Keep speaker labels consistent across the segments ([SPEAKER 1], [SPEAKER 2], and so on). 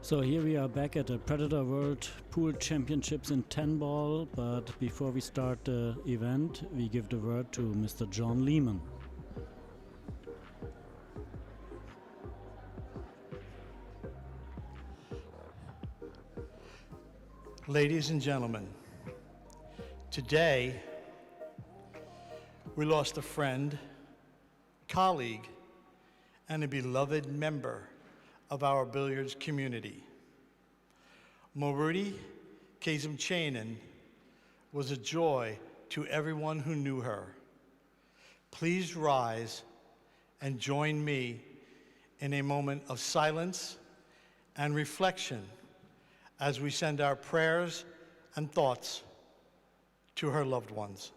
[SPEAKER 1] So here we are back at the Predator World Pool Championships in 10 ball, but before we start the event, we give the word to Mr. John Lehman.
[SPEAKER 2] Ladies and gentlemen, today we lost a friend, colleague, and a beloved member of our billiards community. Moruti Kazimchainen was a joy to everyone who knew her. Please rise and join me in a moment of silence and reflection as we send our prayers and thoughts to her loved ones.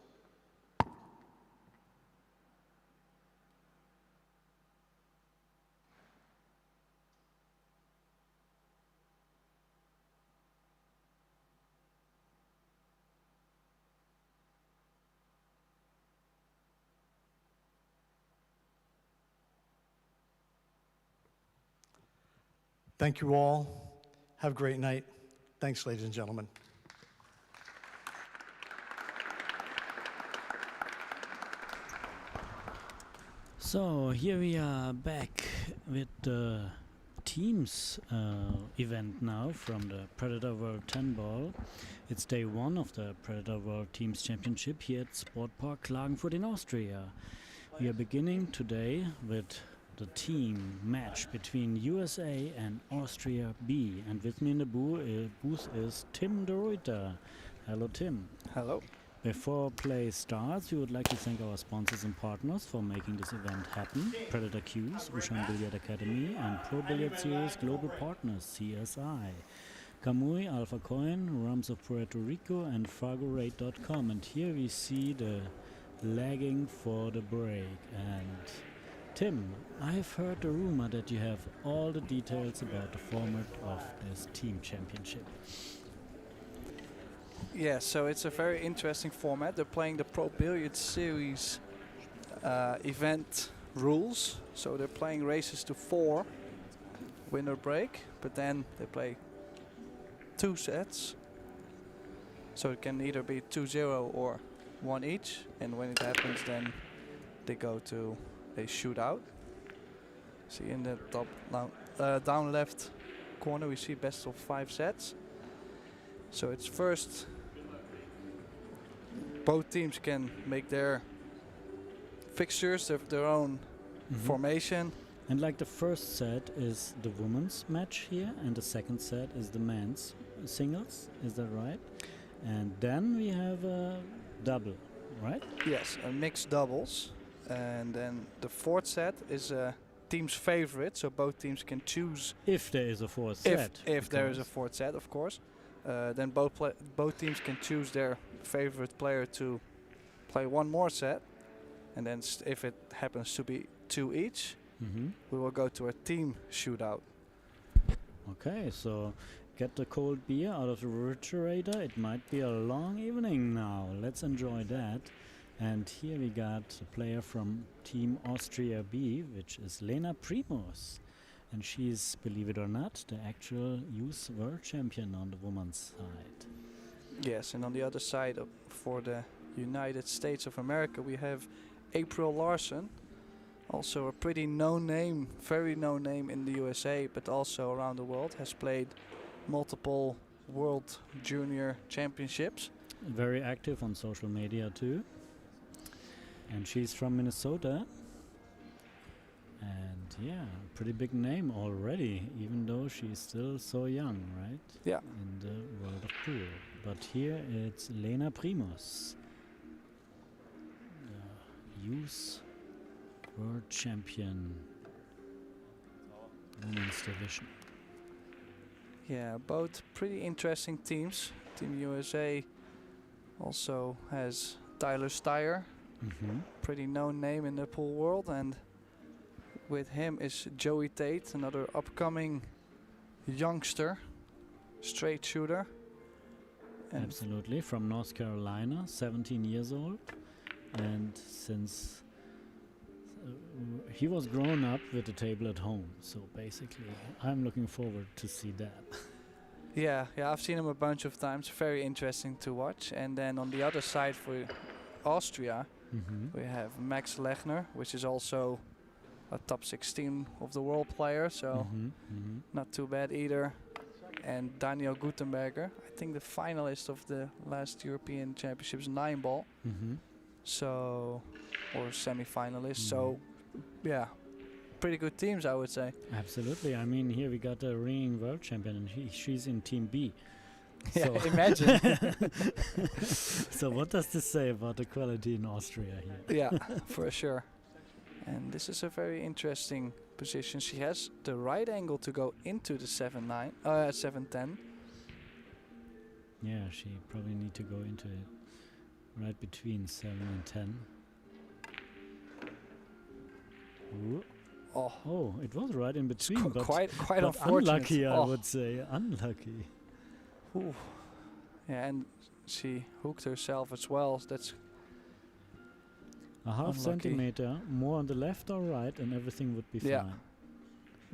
[SPEAKER 2] Thank you all. Have a great night. Thanks, ladies and gentlemen.
[SPEAKER 1] So here we are back with the teams event now from the Predator World 10 ball. It's day one of the Predator World Teams Championship here at Sport Park Klagenfurt in Austria. We are beginning today with the team match between USA and Austria B, and with me in the booth is Tim de Ruyter. Hello, Tim.
[SPEAKER 3] Hello.
[SPEAKER 1] Before play starts, we would like to thank our sponsors and partners for making this event happen: Predator Q's, Ushan Billiard Academy, and Pro Billiard Series Global Partners CSI, Kamui, Alpha Coin, Rums of Puerto Rico, and FargoRate.com. And here we see the lagging for the break. And Tim, I've heard the rumor that you have all the details about the format of this team championship.
[SPEAKER 3] Yeah, so it's a very interesting format. They're playing the Pro Billiard Series event rules. So they're playing races to 4, winner break, but then they play 2 sets. So it can either be 2-0 or 1 each. And when it happens, then they go to a shootout. See in the top down left corner we see best of 5 sets. So it's first, both teams can make their fixtures of their own formation.
[SPEAKER 1] And like the first set is the women's match here, and the second set is the men's singles, is that right? And then we have a double, right?
[SPEAKER 3] Yes, a mixed doubles. And then the fourth set is a team's favorite, so both teams can choose.
[SPEAKER 1] If there is a fourth set.
[SPEAKER 3] If there is a fourth set, of course. Then both teams can choose their favorite player to play one more set. And then if it happens to be 2 each, we will go to a team shootout.
[SPEAKER 1] Okay, so get the cold beer out of the refrigerator. It might be a long evening now. Let's enjoy that. And here we got a player from Team Austria B, which is Lena Primos. And she's, believe it or not, the actual youth world champion on the women's side.
[SPEAKER 3] Yes, and on the other side, for the United States of America, we have April Larson. Also a pretty known name, very known name in the USA, but also around the world. Has played multiple World Junior Championships.
[SPEAKER 1] Very active on social media too. And she's from Minnesota. And yeah, pretty big name already, even though she's still so young, right?
[SPEAKER 3] Yeah.
[SPEAKER 1] In the world of pool. But here it's Lena Primos, the youth world champion, women's division.
[SPEAKER 3] Yeah, both pretty interesting teams. Team USA also has Tyler Steyer. Pretty known name in the pool world, and with him is Joey Tate, another upcoming youngster, straight shooter.
[SPEAKER 1] And absolutely, from North Carolina, 17 years old, and since he was grown up with the table at home, so basically I'm looking forward to see that.
[SPEAKER 3] Yeah, I've seen him a bunch of times. Very interesting to watch. And then on the other side for Austria, we have Max Lechner, which is also a top 16 of the world player, so not too bad either. And Daniel Gutenberger, I think the finalist of the last European Championships 9-ball, so, or semi-finalist. So, yeah, pretty good teams, I would say.
[SPEAKER 1] Absolutely. I mean, here we got a reigning world champion, and she's in Team B.
[SPEAKER 3] Yeah,
[SPEAKER 1] So
[SPEAKER 3] imagine.
[SPEAKER 1] So what does this say about the quality in Austria here?
[SPEAKER 3] Yeah, for sure. And this is a very interesting position. She has the right angle to go into the 7-10.
[SPEAKER 1] Yeah, she probably need to go into it right between 7 and 10. Ooh. Oh, it was right in between, but
[SPEAKER 3] quite
[SPEAKER 1] but
[SPEAKER 3] unfortunate.
[SPEAKER 1] unlucky, I would say. Unlucky.
[SPEAKER 3] Ooh. Yeah, and she hooked herself as well. That's
[SPEAKER 1] A half
[SPEAKER 3] unlucky.
[SPEAKER 1] centimeter more on the left or right, and everything would be
[SPEAKER 3] Yeah.
[SPEAKER 1] fine.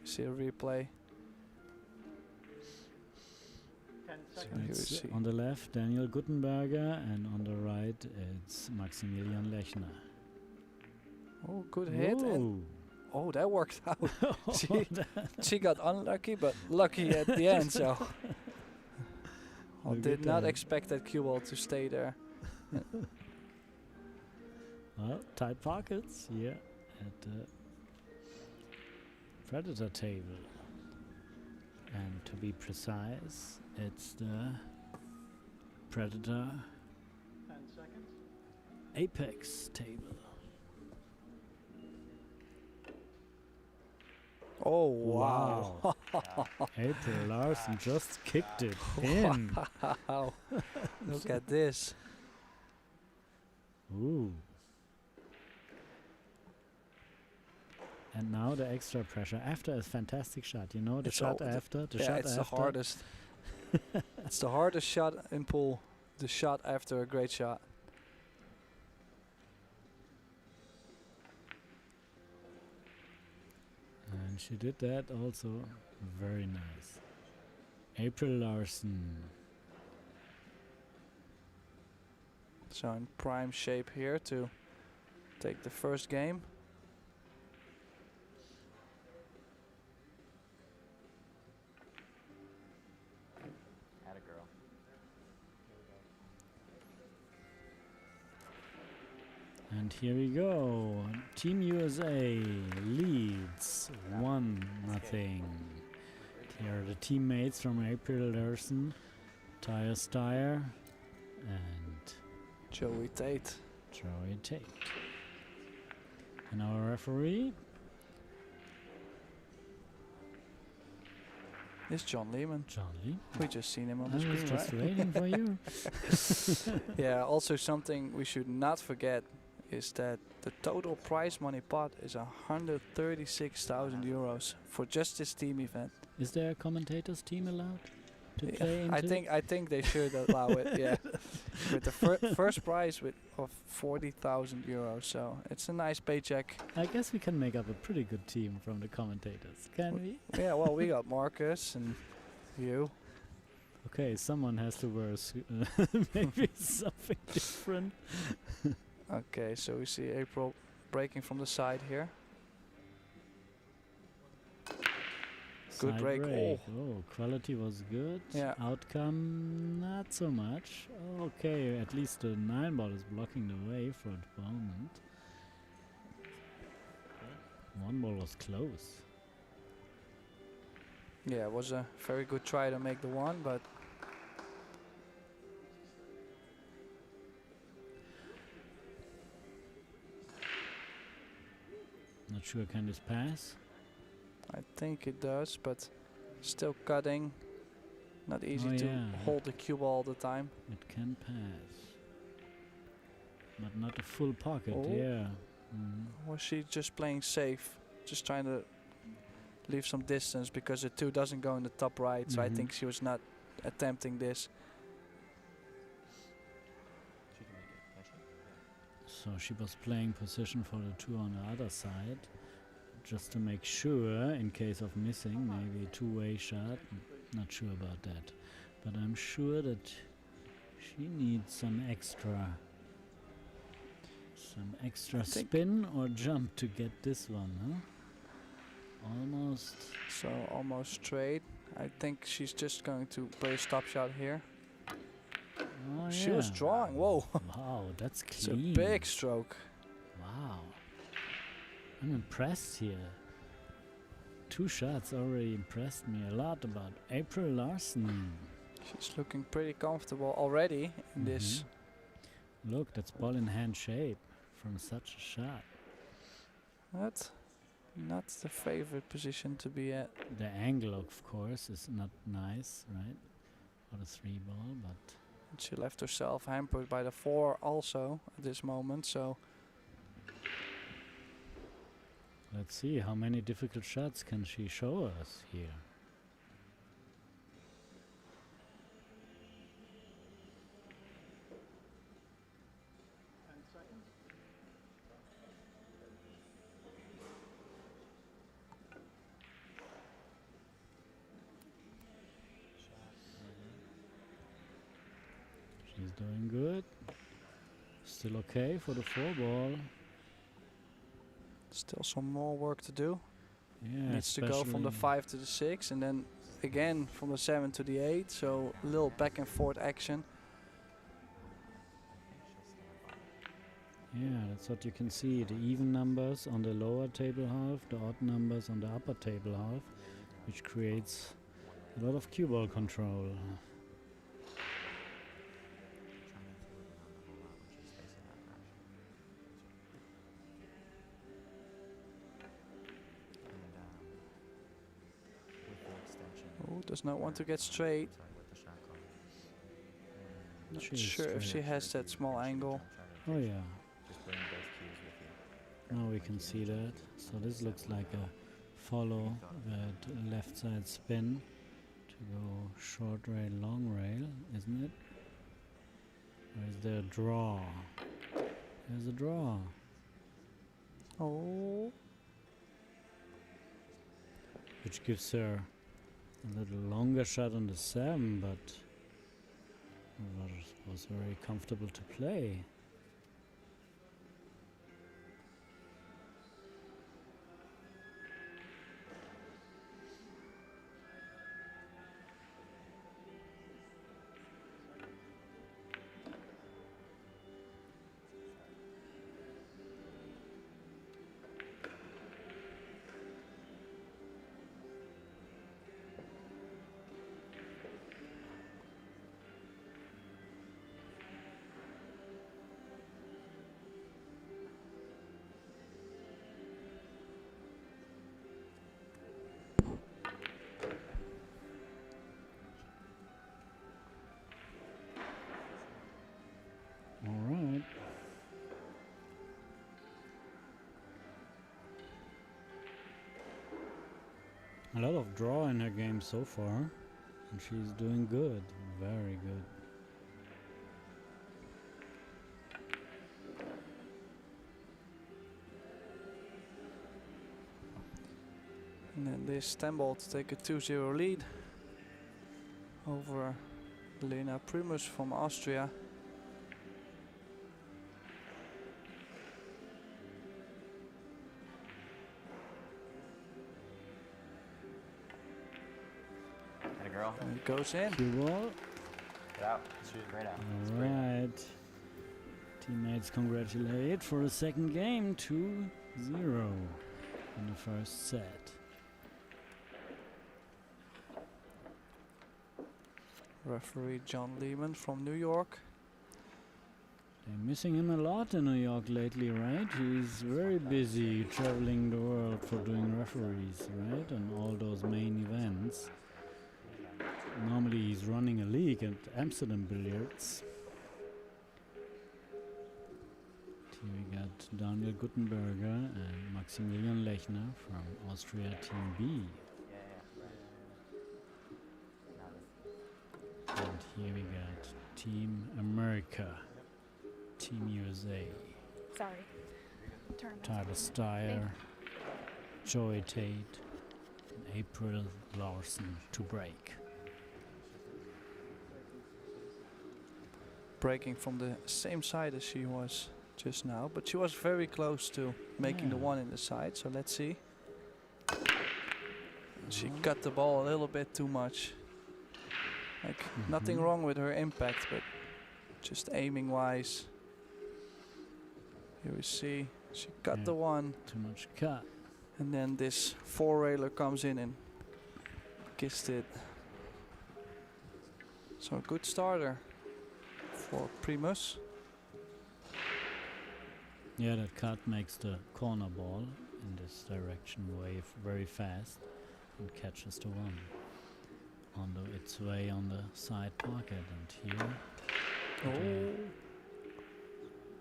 [SPEAKER 3] You see a replay.
[SPEAKER 1] So
[SPEAKER 3] Here we
[SPEAKER 1] it's
[SPEAKER 3] see.
[SPEAKER 1] on the left, Daniel Gutenberger, and on the right, it's Maximilian Lechner.
[SPEAKER 3] Oh, good hit. And
[SPEAKER 1] Whoa.
[SPEAKER 3] that worked out.
[SPEAKER 1] Oh,
[SPEAKER 3] She got unlucky, but lucky at the end. So I
[SPEAKER 1] Look
[SPEAKER 3] did
[SPEAKER 1] at
[SPEAKER 3] not
[SPEAKER 1] that.
[SPEAKER 3] expect that cue ball to stay there.
[SPEAKER 1] Well, tight pockets, yeah, at the Predator table. And to be precise, it's the Predator Apex table.
[SPEAKER 3] Oh, wow.
[SPEAKER 1] April Larson just kicked it in.
[SPEAKER 3] Wow. Look at this.
[SPEAKER 1] Ooh. And now the extra pressure after a fantastic shot. You know the
[SPEAKER 3] It's
[SPEAKER 1] shot
[SPEAKER 3] all the-
[SPEAKER 1] after? The
[SPEAKER 3] yeah,
[SPEAKER 1] shot
[SPEAKER 3] it's
[SPEAKER 1] after?
[SPEAKER 3] the hardest. It's the hardest shot in pool. The shot after a great shot.
[SPEAKER 1] And she did that also very nice. April Larson.
[SPEAKER 3] So in prime shape here to take the first game.
[SPEAKER 1] And here we go. Team USA leads 1-0. Here are the teammates from April Larson, Tyre Steyer, and
[SPEAKER 3] Joey Tate.
[SPEAKER 1] Joey Tate. And our referee,
[SPEAKER 3] Is John Lehman.
[SPEAKER 1] John Lee.
[SPEAKER 3] We just seen him on
[SPEAKER 1] I
[SPEAKER 3] the
[SPEAKER 1] was
[SPEAKER 3] screen,
[SPEAKER 1] just
[SPEAKER 3] right?
[SPEAKER 1] waiting for you.
[SPEAKER 3] Yeah, also something we should not forget is that the total prize money pot is 136,000 euros for just this team event.
[SPEAKER 1] Is there a commentators team allowed to play into?
[SPEAKER 3] I think they should allow it. Yeah, with the first prize of 40,000 euros. So it's a nice paycheck.
[SPEAKER 1] I guess we can make up a pretty good team from the commentators, can we?
[SPEAKER 3] Yeah, well, we got Marcus and you.
[SPEAKER 1] Okay, someone has to wear maybe something different.
[SPEAKER 3] Okay, so we see April breaking from the side here. Good
[SPEAKER 1] Side
[SPEAKER 3] break.
[SPEAKER 1] Oh, quality was good.
[SPEAKER 3] Yeah.
[SPEAKER 1] Outcome, not so much. Okay, at least the 9-ball is blocking the way for the moment. 1-ball was close.
[SPEAKER 3] Yeah, it was a very good try to make the one, but
[SPEAKER 1] Not sure, can this pass?
[SPEAKER 3] I think it does, but still cutting. Not easy
[SPEAKER 1] Oh,
[SPEAKER 3] to
[SPEAKER 1] yeah.
[SPEAKER 3] hold the cue ball all the time.
[SPEAKER 1] It can pass. But not a full pocket,
[SPEAKER 3] Oh.
[SPEAKER 1] yeah. Mhm.
[SPEAKER 3] Was she just playing safe? Just trying to leave some distance because the 2 doesn't go in the top right, so I
[SPEAKER 1] Mhm.
[SPEAKER 3] think she was not attempting this.
[SPEAKER 1] So she was playing position for the two on the other side, just to make sure, in case of missing, maybe two-way shot. Not sure about that, but I'm sure that she needs some extra spin or jump to get this one, huh? Almost.
[SPEAKER 3] So almost straight. I think she's just going to play a stop shot here.
[SPEAKER 1] Oh,
[SPEAKER 3] She
[SPEAKER 1] yeah.
[SPEAKER 3] was drawing. Whoa.
[SPEAKER 1] Wow, that's
[SPEAKER 3] It's
[SPEAKER 1] clean.
[SPEAKER 3] a big stroke.
[SPEAKER 1] Wow. I'm impressed here. Two shots already impressed me a lot about April Larson.
[SPEAKER 3] She's looking pretty comfortable already in this.
[SPEAKER 1] Look, that's ball in hand shape from such a shot.
[SPEAKER 3] That's not the favorite position to be at.
[SPEAKER 1] The angle, of course, is not nice, right? For the three ball, but
[SPEAKER 3] And she left herself hampered by the 4 also at this moment, so
[SPEAKER 1] let's see how many difficult shots can she show us here. She's doing good. Still okay for the 4 ball.
[SPEAKER 3] still some more work to do.
[SPEAKER 1] Yeah,
[SPEAKER 3] Needs to go from the 5 to the 6 and then again from the 7 to the 8, so a little back and forth action.
[SPEAKER 1] Yeah, that's what you can see. The even numbers on the lower table half, the odd numbers on the upper table half, which creates a lot of cue ball control.
[SPEAKER 3] Oh, does not want to get straight. Not
[SPEAKER 1] She is
[SPEAKER 3] sure if she
[SPEAKER 1] straight.
[SPEAKER 3] has that small angle.
[SPEAKER 1] Oh yeah. Now we can see that. So this looks like a follow that left side spin to go short rail, long rail, isn't it? Or is there a draw? There's a draw.
[SPEAKER 3] Oh,
[SPEAKER 1] Which gives her a little longer shot on the 7, but was very comfortable to play. Alright. A lot of draw in her game so far, and she's doing good, very good.
[SPEAKER 3] and then this 10 ball to take a 2-0 lead over Lena Primos from Austria.
[SPEAKER 4] Atta girl.
[SPEAKER 3] And it goes in.
[SPEAKER 1] Cue ball.
[SPEAKER 4] Get out. Shoot it right out.
[SPEAKER 1] Alright. Teammates congratulate for a second game, 2-0 in the first set.
[SPEAKER 3] Referee John Lehman from New York.
[SPEAKER 1] They're missing him a lot in New York lately, right? He's very busy traveling the world for doing referees, right? On all those main events. Normally he's running a league at Amsterdam Billiards. Here we got Daniel Guttenberger and Maximilian Lechner from Austria Team B. And here we got Team America, Team USA.
[SPEAKER 5] Sorry. Tournament.
[SPEAKER 1] Tyler Steyer, Joey Tate, and April Larson to break.
[SPEAKER 3] Breaking from the same side as she was just now, but she was very close to making the one in the side, so let's see. She cut the ball a little bit too much. Like, nothing wrong with her impact, but just aiming wise. Here we see, she cut the one.
[SPEAKER 1] Too much cut.
[SPEAKER 3] And then this four-railer comes in and kissed it. So a good starter for Primos.
[SPEAKER 1] Yeah, that cut makes the corner ball in this direction very fast and catches the one on its way on the side pocket. And here,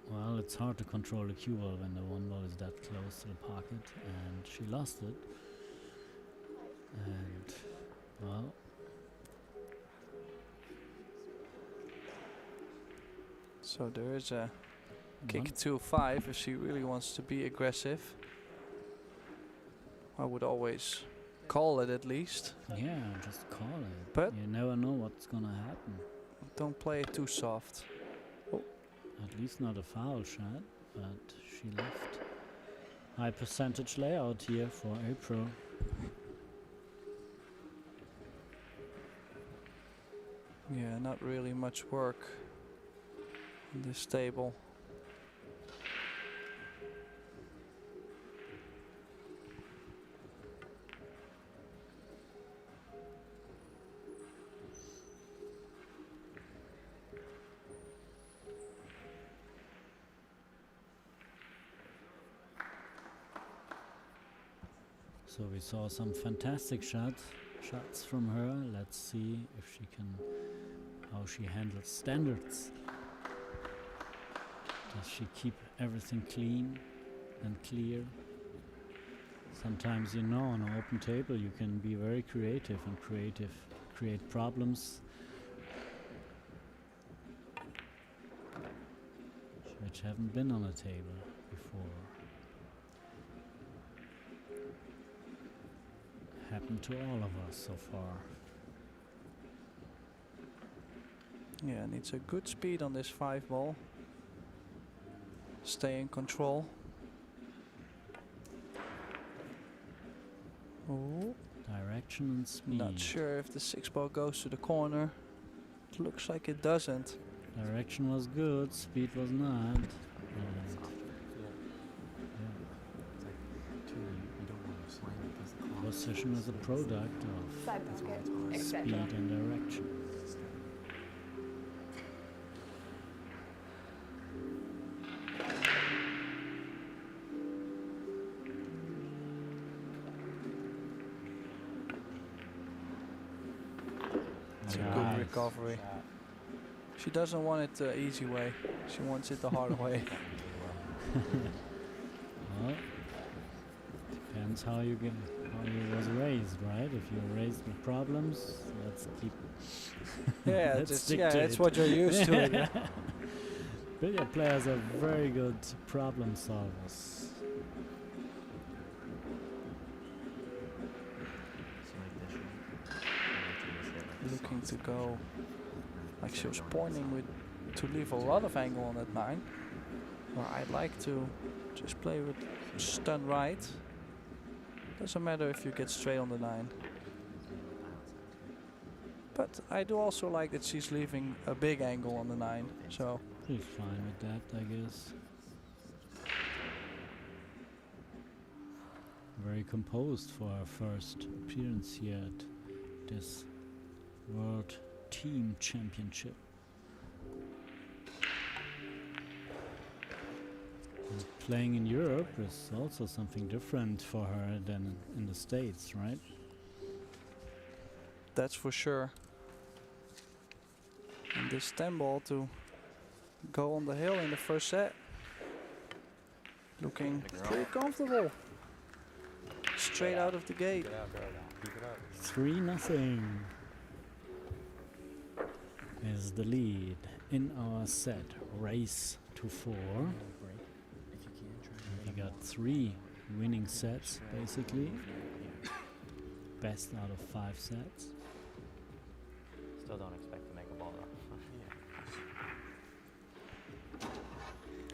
[SPEAKER 1] well, it's hard to control the cue ball when the one ball is that close to the pocket, and she lost it. And well,
[SPEAKER 3] so there is a kick 2-5 if she really wants to be aggressive. I would always call it at least.
[SPEAKER 1] Yeah, just call it.
[SPEAKER 3] But
[SPEAKER 1] you never know what's gonna happen.
[SPEAKER 3] Don't play it too soft.
[SPEAKER 1] At least not a foul shot, but she left. High percentage layout here for April.
[SPEAKER 3] Yeah, not really much work in this table.
[SPEAKER 1] So we saw some fantastic shots from her. Let's see if she can, how she handles standards. Does she keep everything clean and clear? Sometimes, you know, on an open table you can be very creative and create problems which haven't been on a table before. Happened to all of us so far.
[SPEAKER 3] Yeah, needs a good speed on this 5 ball. Stay in control. Oh,
[SPEAKER 1] Direction and speed.
[SPEAKER 3] not sure if the 6 ball goes to the corner. It looks like it doesn't.
[SPEAKER 1] Direction was good, speed was not. And position is a product of
[SPEAKER 5] Side pocket,
[SPEAKER 1] speed
[SPEAKER 5] etc.
[SPEAKER 1] and direction.
[SPEAKER 3] It's a good recovery. She doesn't want it the easy way. She wants it the hard way.
[SPEAKER 1] Well, depends how you was raised, right? If you're raised with problems, let's keep.
[SPEAKER 3] Yeah,
[SPEAKER 1] let's
[SPEAKER 3] just,
[SPEAKER 1] stick
[SPEAKER 3] yeah,
[SPEAKER 1] to
[SPEAKER 3] it's
[SPEAKER 1] it.
[SPEAKER 3] what you're used to. It, yeah.
[SPEAKER 1] Billiard players are very good problem solvers.
[SPEAKER 3] Looking to go, like she was pointing with to leave a lot of angle on that 9. Well, I'd like to just play with stun right. Doesn't matter if you get straight on the 9. But I do also like that she's leaving a big angle on the 9. So
[SPEAKER 1] She's fine with that, I guess. Very composed for her first appearance here at this World Team Championship. And playing in Europe is also something different for her than in the States, right?
[SPEAKER 3] that's for sure. And this 10 ball to go on the hill in the first set. Looking pretty comfortable. Straight out of the gate.
[SPEAKER 1] 3-0 is the lead in our set. Race to 4. got 3 winning sets, basically. Best out of 5 sets.
[SPEAKER 4] Still don't expect to make a ball though.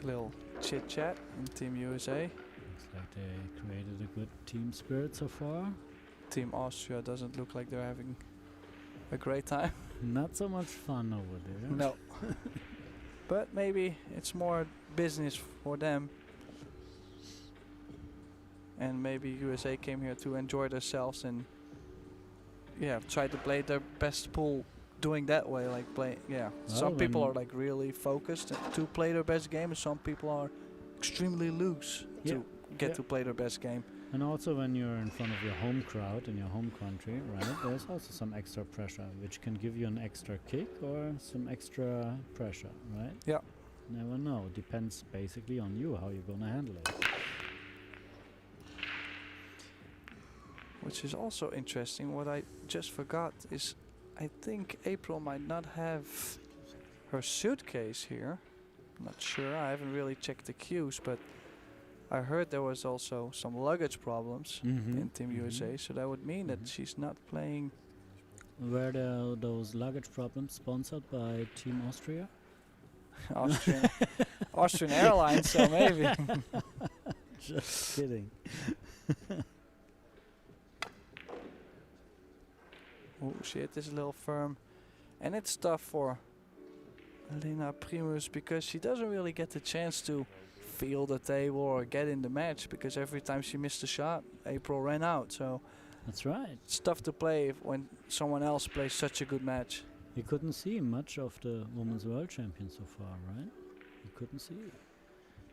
[SPEAKER 3] Little chit chat in Team USA.
[SPEAKER 1] Looks like they created a good team spirit so far.
[SPEAKER 3] Team Austria doesn't look like they're having a great time.
[SPEAKER 1] Not so much fun over there.
[SPEAKER 3] No. But maybe it's more business for them. And maybe USA came here to enjoy themselves and try to play their best pool doing that way, like play. Some people are like really focused to play their best game, and some people are extremely loose to get to play their best game.
[SPEAKER 1] And also when you're in front of your home crowd in your home country, right, there's also some extra pressure, which can give you an extra kick or some extra pressure, right?
[SPEAKER 3] Yeah.
[SPEAKER 1] Never know. Depends basically on you, how you're gonna handle it.
[SPEAKER 3] Which is also interesting. What I just forgot is I think April might not have her suitcase here. I'm not sure. I haven't really checked the queues, but I heard there was also some luggage problems in Team USA, so that would mean that she's not playing.
[SPEAKER 1] Were those luggage problems sponsored by Team Austria?
[SPEAKER 3] Austrian Airlines, so maybe.
[SPEAKER 1] Just kidding.
[SPEAKER 3] Oh, she hit this little firm. And it's tough for Lena Primos because she doesn't really get the chance to feel the table or get in the match, because every time she missed a shot, April ran out. So
[SPEAKER 1] That's right.
[SPEAKER 3] it's tough to play when someone else plays such a good match.
[SPEAKER 1] You couldn't see much of the Women's World Champion so far, right? You couldn't see.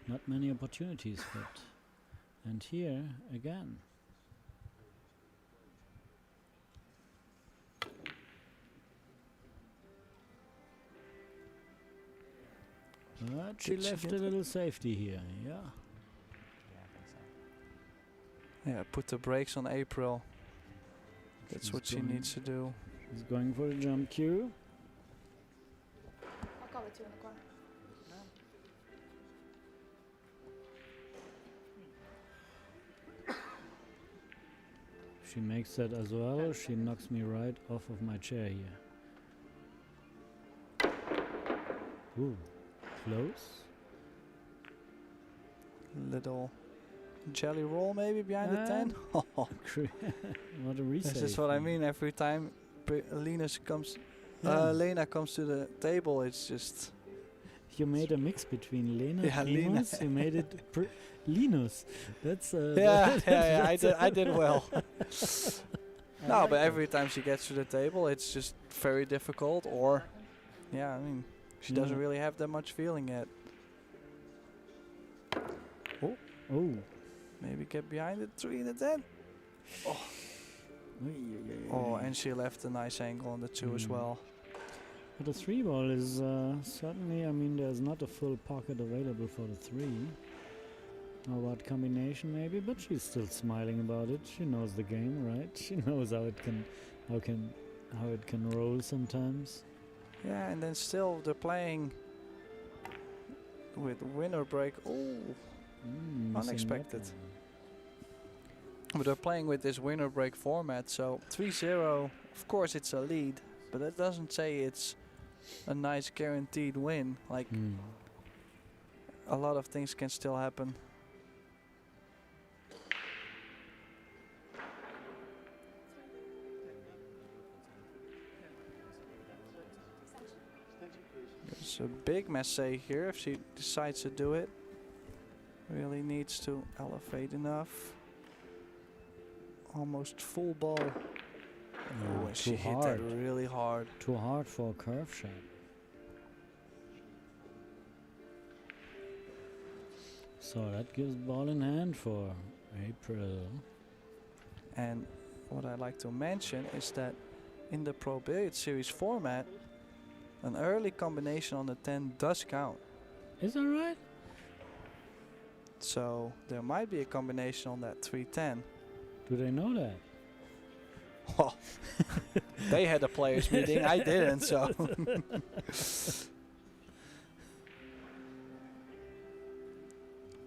[SPEAKER 1] Not many opportunities, but... And here, again. But she
[SPEAKER 3] Did she
[SPEAKER 1] left
[SPEAKER 3] get
[SPEAKER 1] a
[SPEAKER 3] it?
[SPEAKER 1] little safety here, yeah.
[SPEAKER 4] Yeah, I think so.
[SPEAKER 3] Yeah, put the brakes on April. That's
[SPEAKER 1] She's
[SPEAKER 3] what she
[SPEAKER 1] going-
[SPEAKER 3] needs to do.
[SPEAKER 1] She's going for a jump cue.
[SPEAKER 5] I'll call it 2 in the corner.
[SPEAKER 1] If she makes that as well, she knocks me right off of my chair here. Ooh, close.
[SPEAKER 3] Little jelly roll maybe behind the 10.
[SPEAKER 1] What a reset.
[SPEAKER 3] This is what I mean. Every time Lena comes to the table, it's just
[SPEAKER 1] You made a mix between Lena
[SPEAKER 3] Yeah, Lena.
[SPEAKER 1] Primos, you made it Linus. That's
[SPEAKER 3] I did well. No, but every time she gets to the table, it's just very difficult. Or, I mean, she doesn't really have that much feeling yet.
[SPEAKER 1] Oh.
[SPEAKER 3] Maybe get behind the 3 and the 10. Oh, and she left a nice angle on the 2 as well.
[SPEAKER 1] But the 3 ball is certainly, I mean, there's not a full pocket available for the 3. How about combination maybe? But she's still smiling about it. She knows the game, right? She knows how it can roll sometimes.
[SPEAKER 3] Yeah, and then still they're playing with winner break. Oh,
[SPEAKER 1] Missing
[SPEAKER 3] unexpected.
[SPEAKER 1] that one.
[SPEAKER 3] But they're playing with this winner break format, so 3-0, of course it's a lead, but that doesn't say it's a nice guaranteed win. Like, a lot of things can still happen. There's a big mistake here if she decides to do it. Really needs to elevate enough. Almost full ball. Oh, and she hit that really hard.
[SPEAKER 1] Too hard for a curve shot. So that gives ball in hand for April.
[SPEAKER 3] And what I like to mention is that in the Pro Billiard Series format, an early combination on the 10 does count.
[SPEAKER 1] Is that right?
[SPEAKER 3] So there might be a combination on that 3-10.
[SPEAKER 1] Do they know that?
[SPEAKER 3] Oh, they had a players meeting, I didn't, so.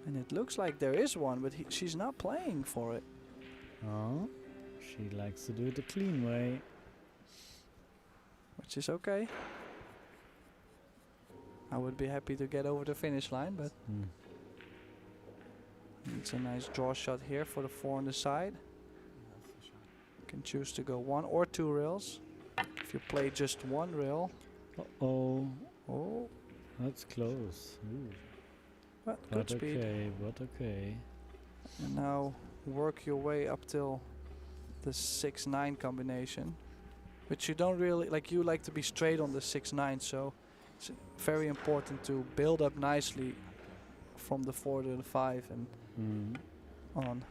[SPEAKER 3] And it looks like there is one, but she's not playing for it.
[SPEAKER 1] Oh, she likes to do it the clean way.
[SPEAKER 3] Which is okay. I would be happy to get over the finish line, but it's a nice draw shot here for the 4 on the side. You can choose to go 1 or 2 rails. If you play just 1 rail,
[SPEAKER 1] Uh-oh.
[SPEAKER 3] oh,
[SPEAKER 1] That's close. Ooh.
[SPEAKER 3] but good speed.
[SPEAKER 1] Okay, but okay.
[SPEAKER 3] And now work your way up till the 6-9 combination, which you don't really like. You like to be straight on the 6-9, so it's very important to build up nicely from the 4 to the 5 and on.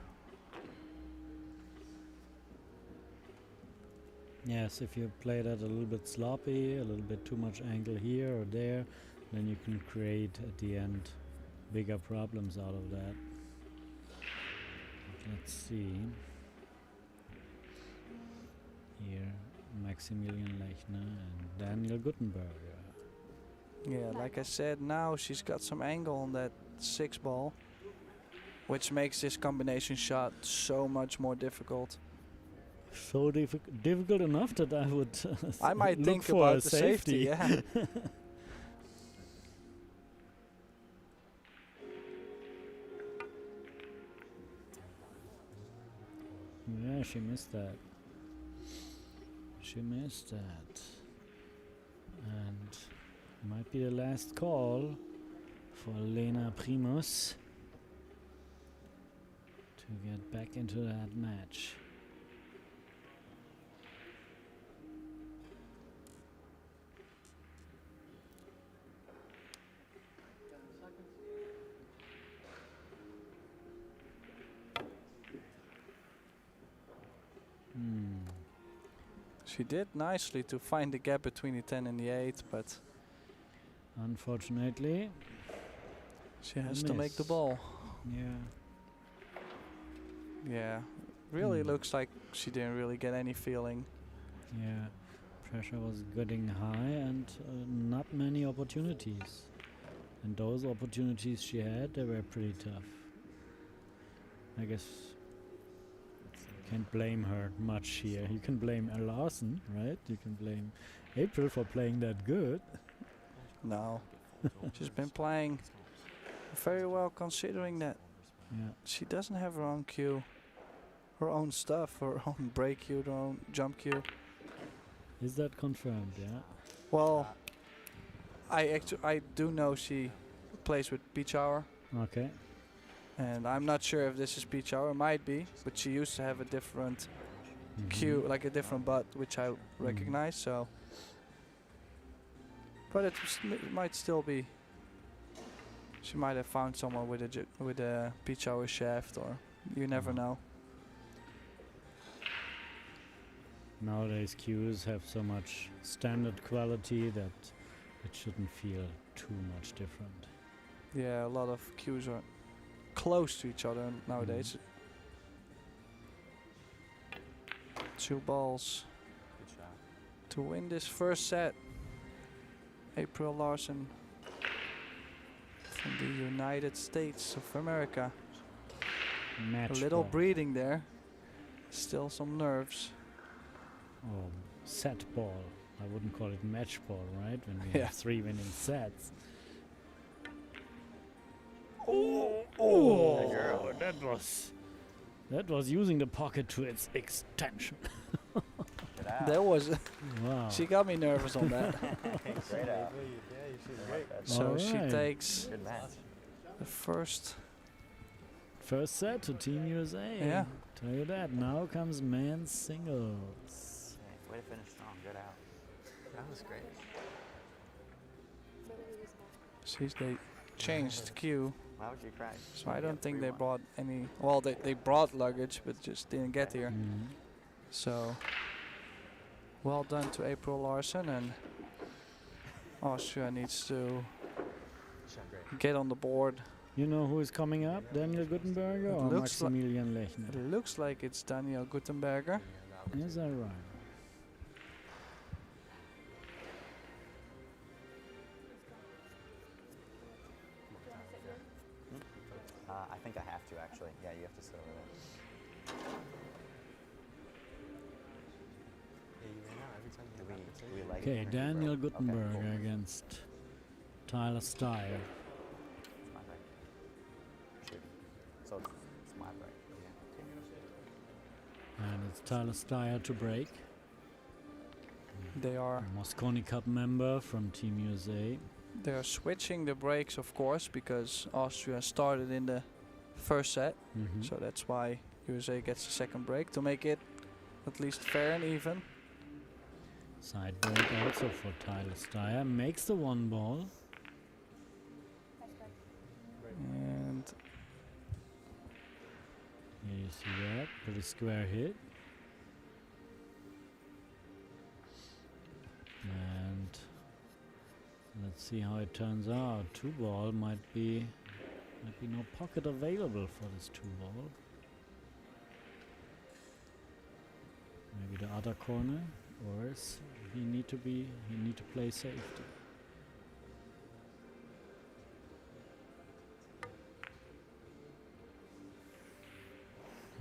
[SPEAKER 1] Yes, if you play that a little bit sloppy, a little bit too much angle here or there, then you can create at the end bigger problems out of that. Let's see. Here, Maximilian Lechner and Daniel Guttenberger.
[SPEAKER 3] Yeah, like I said, now she's got some angle on that 6 ball, which makes this combination shot so much more difficult.
[SPEAKER 1] So difficult enough that I would
[SPEAKER 3] I might
[SPEAKER 1] look
[SPEAKER 3] think
[SPEAKER 1] for
[SPEAKER 3] about
[SPEAKER 1] a
[SPEAKER 3] the safety, yeah.
[SPEAKER 1] Yeah, she missed that. She missed that. And might be the last call for Lena Primos to get back into that match.
[SPEAKER 3] She did nicely to find the gap between the 10 and the 8, but
[SPEAKER 1] unfortunately,
[SPEAKER 3] she has to make the
[SPEAKER 1] miss.
[SPEAKER 3] ball.
[SPEAKER 1] Yeah.
[SPEAKER 3] Yeah, really looks like she didn't really get any feeling.
[SPEAKER 1] Yeah, pressure was getting high and not many opportunities. And those opportunities she had, they were pretty tough. I guess can't blame her much here. You can blame Larson, right? You can blame April for playing that good.
[SPEAKER 3] No, she's been playing very well considering that
[SPEAKER 1] Yeah.
[SPEAKER 3] she doesn't have her own cue, her own stuff, her own break cue, her own jump cue.
[SPEAKER 1] Is that confirmed? Yeah.
[SPEAKER 3] Well, I do know she plays with Beach Hour,
[SPEAKER 1] Okay.
[SPEAKER 3] and I'm not sure if this is Beach Hour. It might be, but she used to have a different cue, like a different butt, which I recognize. So, but it might still be. She might have found someone with a Beach Hour shaft, or you never know.
[SPEAKER 1] Nowadays cues have so much standard quality that it shouldn't feel too much different.
[SPEAKER 3] Yeah, a lot of cues are close to each other nowadays. 2 balls
[SPEAKER 4] Good shot.
[SPEAKER 3] to win this first set. April Larson from the United States of America.
[SPEAKER 1] Match
[SPEAKER 3] A little
[SPEAKER 1] ball.
[SPEAKER 3] breathing there. Still some nerves.
[SPEAKER 1] Oh, set ball. I wouldn't call it match ball, right? When we
[SPEAKER 3] Yeah.
[SPEAKER 1] have 3 winning sets.
[SPEAKER 3] Oh!
[SPEAKER 1] Oh, that was using the pocket to its extension.
[SPEAKER 4] Good out.
[SPEAKER 3] There was.
[SPEAKER 1] Wow.
[SPEAKER 3] She got me nervous on that.
[SPEAKER 4] Great out.
[SPEAKER 3] So she
[SPEAKER 1] Alright.
[SPEAKER 3] takes
[SPEAKER 4] Good match.
[SPEAKER 3] the first.
[SPEAKER 1] First set to Team USA.
[SPEAKER 3] Yeah.
[SPEAKER 1] Tell you that. Now comes men's singles.
[SPEAKER 4] Way to finish strong. Good out. That was great.
[SPEAKER 3] See, they changed cue.
[SPEAKER 4] Why would you cry?
[SPEAKER 3] So I don't think they brought any. Well, they brought luggage, but just didn't get here. So well done to April Larson, and Austria needs to get on the board.
[SPEAKER 1] You know who is coming up? Daniel Guttenberger
[SPEAKER 3] It
[SPEAKER 1] or
[SPEAKER 3] looks like-
[SPEAKER 1] Maximilian
[SPEAKER 3] It
[SPEAKER 1] Lechner?
[SPEAKER 3] looks like it's Daniel Guttenberger.
[SPEAKER 1] Is that right?
[SPEAKER 4] I think I have to actually. Yeah, you have to sit over there. Yeah, you ran out every time you had do we like
[SPEAKER 1] Okay,
[SPEAKER 4] it?
[SPEAKER 1] Daniel
[SPEAKER 4] Okay,
[SPEAKER 1] Guttenberg
[SPEAKER 4] cool.
[SPEAKER 1] against Tyler Steyer.
[SPEAKER 4] It's my break. Shoot. So it's my break. Yeah.
[SPEAKER 1] And it's Tyler Steyer to break.
[SPEAKER 3] They are
[SPEAKER 1] A Mosconi Cup member from Team USA.
[SPEAKER 3] they are switching the breaks, of course, because Austria started in the first set.
[SPEAKER 1] Mhm.
[SPEAKER 3] So that's why USA gets the second break to make it at least fair and even.
[SPEAKER 1] Side break also for Tyler Steyer. Makes the one ball.
[SPEAKER 3] And
[SPEAKER 1] Here you see that. Pretty square hit. And let's see how it turns out. Two ball might be no pocket available for this two ball. Maybe the other corner, or is he need to play safety.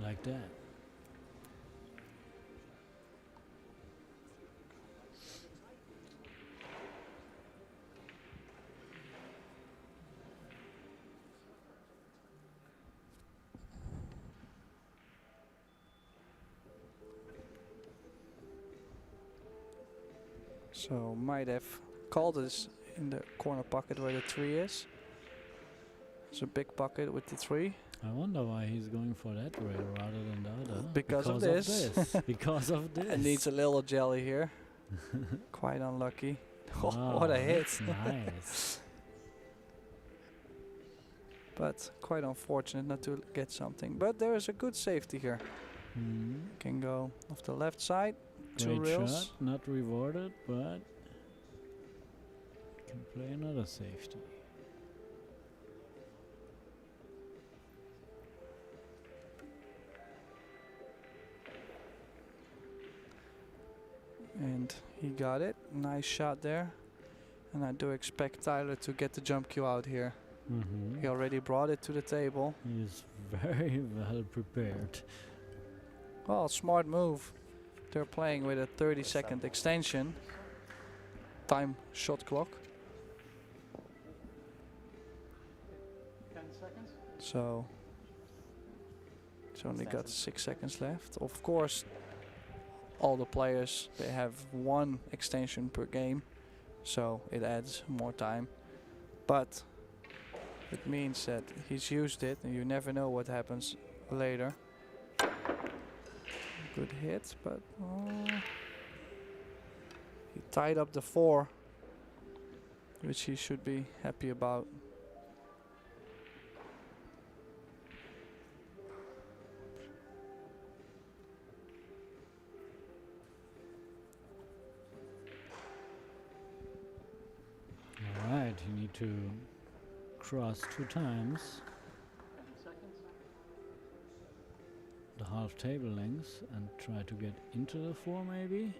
[SPEAKER 1] Like that.
[SPEAKER 3] so might have called this in the corner pocket where the 3 is. It's a big pocket with the 3.
[SPEAKER 1] I wonder why he's going for that way rather than the other.
[SPEAKER 3] Because of this.
[SPEAKER 1] Because of this.
[SPEAKER 3] It needs a little jelly here. Quite unlucky.
[SPEAKER 1] Wow,
[SPEAKER 3] What a hit.
[SPEAKER 1] that's nice.
[SPEAKER 3] But quite unfortunate not to get something. But there is a good safety here.
[SPEAKER 1] Mhm.
[SPEAKER 3] Can go off the left side. 2
[SPEAKER 1] Great
[SPEAKER 3] rails.
[SPEAKER 1] shot, not rewarded, but can play another safety.
[SPEAKER 3] And he got it. Nice shot there. And I do expect Tyler to get the jump cue out here. He already brought it to the table.
[SPEAKER 1] He is very well prepared.
[SPEAKER 3] Well, smart move. They're playing with a 30-second extension. Time shot clock.
[SPEAKER 2] 10 seconds?
[SPEAKER 3] So it's only got 6 seconds left. Of course, all the players, they have 1 extension per game, so it adds more time. But it means that he's used it, and you never know what happens later. Good hit, but he tied up the 4, which he should be happy about.
[SPEAKER 1] Alright, you need to cross 2 times the half table lengths and try to get into the 4 maybe,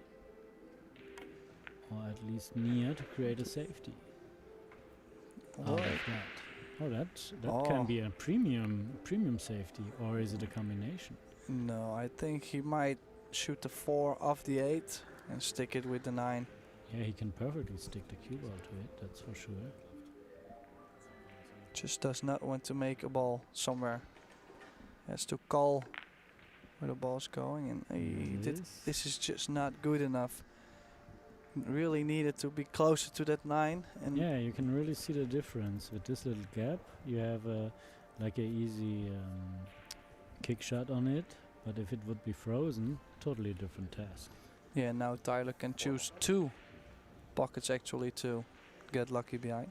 [SPEAKER 1] or at least near to create a safety out of that. Oh, that can be a premium safety, or is it a combination?
[SPEAKER 3] No, I think he might shoot the 4 off the 8 and stick it with the 9.
[SPEAKER 1] Yeah, he can perfectly stick the cue ball to it, that's for sure.
[SPEAKER 3] Just does not want to make a ball somewhere. Has to call where the ball's going, and this is just not good enough. Really needed to be closer to that 9. And
[SPEAKER 1] Yeah, you can really see the difference with this little gap. You have like a easy kick shot on it, but if it would be frozen, totally different task.
[SPEAKER 3] yeah, now Tyler can choose 2 pockets actually to get lucky behind.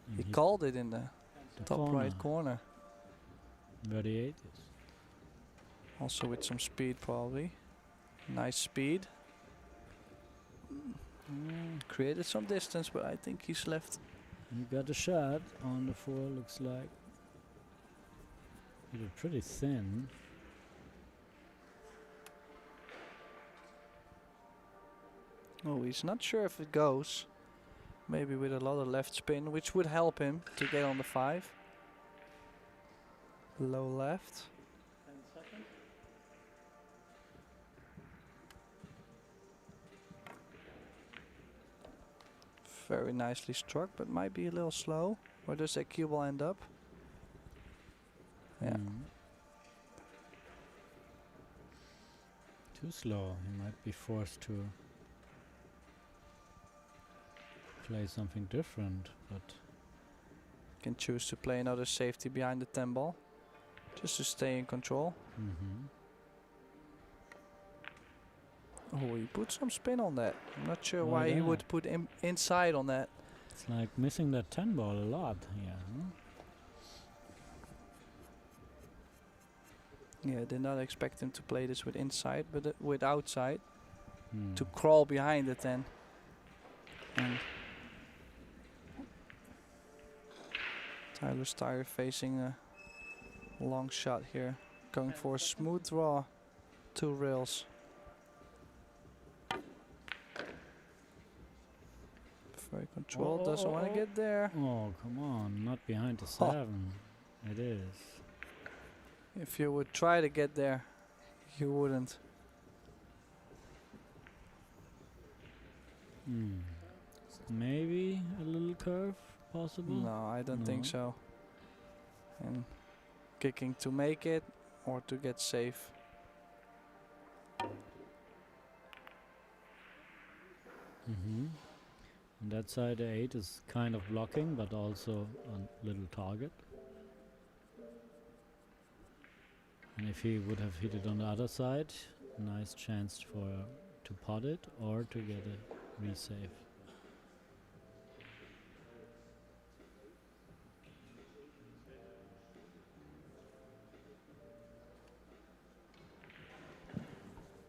[SPEAKER 1] And
[SPEAKER 3] He called it in the top right corner.
[SPEAKER 1] where the 8 is.
[SPEAKER 3] Also with some speed probably. Nice speed. Created some distance, but I think he's left.
[SPEAKER 1] You got a shot on the 4, looks like. It is pretty thin.
[SPEAKER 3] Oh, he's not sure if it goes. Maybe with a lot of left spin, which would help him to get on the 5. Low left. Very nicely struck, but might be a little slow. Where does that cue ball end up? Yeah.
[SPEAKER 1] Too slow. He might be forced to play something different, but
[SPEAKER 3] Can choose to play another safety behind the 10 ball. Just to stay in control. Oh, he put some spin on that. I'm not sure
[SPEAKER 1] Oh,
[SPEAKER 3] why he
[SPEAKER 1] yeah.
[SPEAKER 3] would put inside on that.
[SPEAKER 1] it's like missing that 10 ball a lot here. Huh?
[SPEAKER 3] Yeah, did not expect him to play this with inside, but with outside.
[SPEAKER 1] Hmm.
[SPEAKER 3] To crawl behind it then. And Tyler Steyer facing a long shot here. Going for a smooth draw. 2 rails. Very controlled, doesn't want to get there.
[SPEAKER 1] Oh, come on, not behind the
[SPEAKER 3] Oh.
[SPEAKER 1] 7. It is.
[SPEAKER 3] If you would try to get there, you wouldn't.
[SPEAKER 1] Maybe a little curve possible?
[SPEAKER 3] No, I don't think
[SPEAKER 1] No.
[SPEAKER 3] so. And kicking to make it or to get safe.
[SPEAKER 1] On that side, the 8 is kind of blocking, but also a little target. And if he would have hit it on the other side, nice chance to pot it or to get a resave.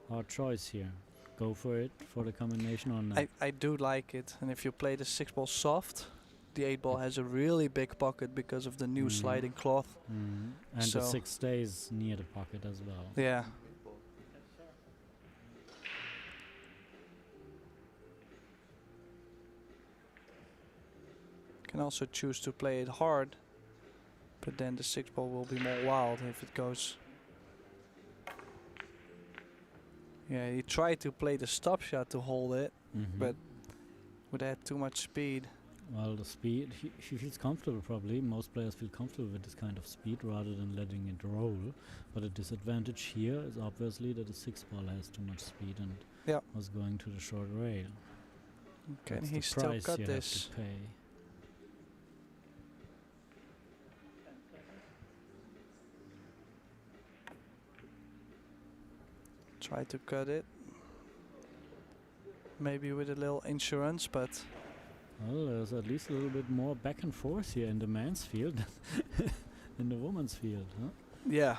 [SPEAKER 1] Hard choice here. Go for it for the combination or not.
[SPEAKER 3] I do like it. And if you play the 6 ball soft, the 8 ball has a really big pocket because of the new sliding cloth.
[SPEAKER 1] And the
[SPEAKER 3] So
[SPEAKER 1] 6 stays near the pocket as well.
[SPEAKER 3] yeah. Can also choose to play it hard, but then the 6 ball will be more wild if it goes. Yeah, he tried to play the stop shot to hold it, but would add too much speed.
[SPEAKER 1] Well, the speed, he feels comfortable probably. Most players feel comfortable with this kind of speed rather than letting it roll. But a disadvantage here is obviously that the 6 ball has too much speed and was going to the short rail.
[SPEAKER 3] Can
[SPEAKER 1] That's
[SPEAKER 3] he
[SPEAKER 1] the
[SPEAKER 3] still
[SPEAKER 1] price
[SPEAKER 3] cut
[SPEAKER 1] you
[SPEAKER 3] this?
[SPEAKER 1] have to pay.
[SPEAKER 3] Try to cut it. Maybe with a little insurance, but
[SPEAKER 1] Well, there's at least a little bit more back and forth here in the men's field than in the women's field, huh?
[SPEAKER 3] yeah.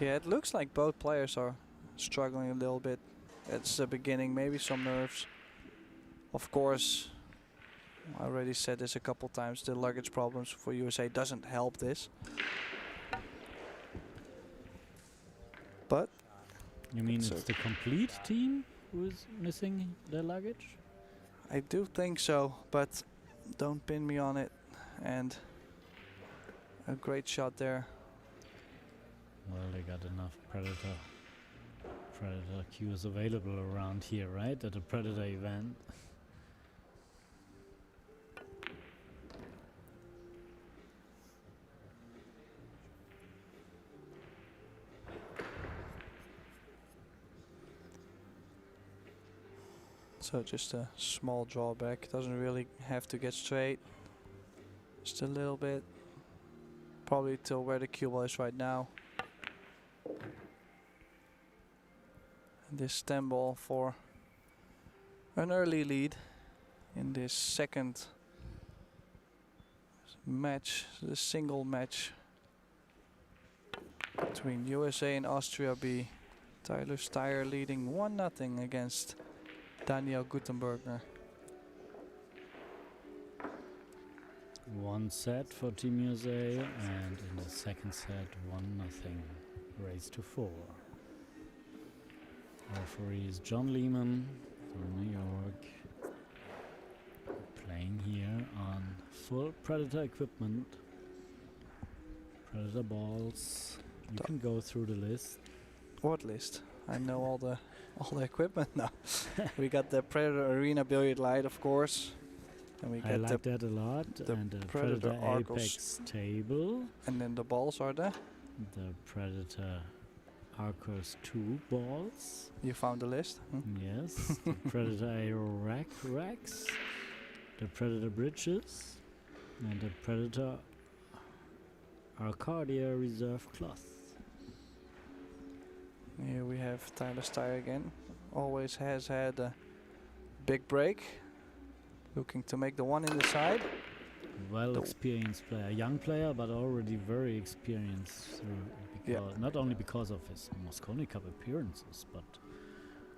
[SPEAKER 3] Yeah, it looks like both players are struggling a little bit. It's the beginning, maybe some nerves. Of course, I already said this a couple times, the luggage problems for USA doesn't help this. But
[SPEAKER 1] You mean
[SPEAKER 3] So-
[SPEAKER 1] it's the complete team who is missing their luggage?
[SPEAKER 3] I do think so, but don't pin me on it. And a great shot there.
[SPEAKER 1] Well, they got enough Predator cues available around here, right? At a Predator event.
[SPEAKER 3] So just a small drawback. Doesn't really have to get straight. Just a little bit. Probably till where the cue ball is right now. And this 10 ball for an early lead in this second match, the single match between USA and Austria B. Tyler Steyer leading 1-0 against Daniel Gutenberger.
[SPEAKER 1] One set for Team USA, and in the second set, 1-0. Race to 4. Referee is John Lehman from New York. Playing here on full Predator equipment. Predator balls. You
[SPEAKER 3] Top.
[SPEAKER 1] can go through the list.
[SPEAKER 3] What list? I know all the equipment now. We got the Predator Arena Billiard Light, of course. And we
[SPEAKER 1] I
[SPEAKER 3] get
[SPEAKER 1] like that a lot.
[SPEAKER 3] the
[SPEAKER 1] And the
[SPEAKER 3] Predator
[SPEAKER 1] Predator
[SPEAKER 3] Arcos.
[SPEAKER 1] Apex table.
[SPEAKER 3] and then the balls are there.
[SPEAKER 1] The Predator Arcos II balls.
[SPEAKER 3] You found the list?
[SPEAKER 1] Yes. The Predator Aero racks. The Predator bridges. And the Predator Arcadia Reserve Cloth.
[SPEAKER 3] Here we have Tyler Steyer again. Always has had a big break. Looking to make the one in the side.
[SPEAKER 1] Well experienced player. Young player, but already very experienced.
[SPEAKER 3] Yeah.
[SPEAKER 1] Not only because of his Mosconi Cup appearances, but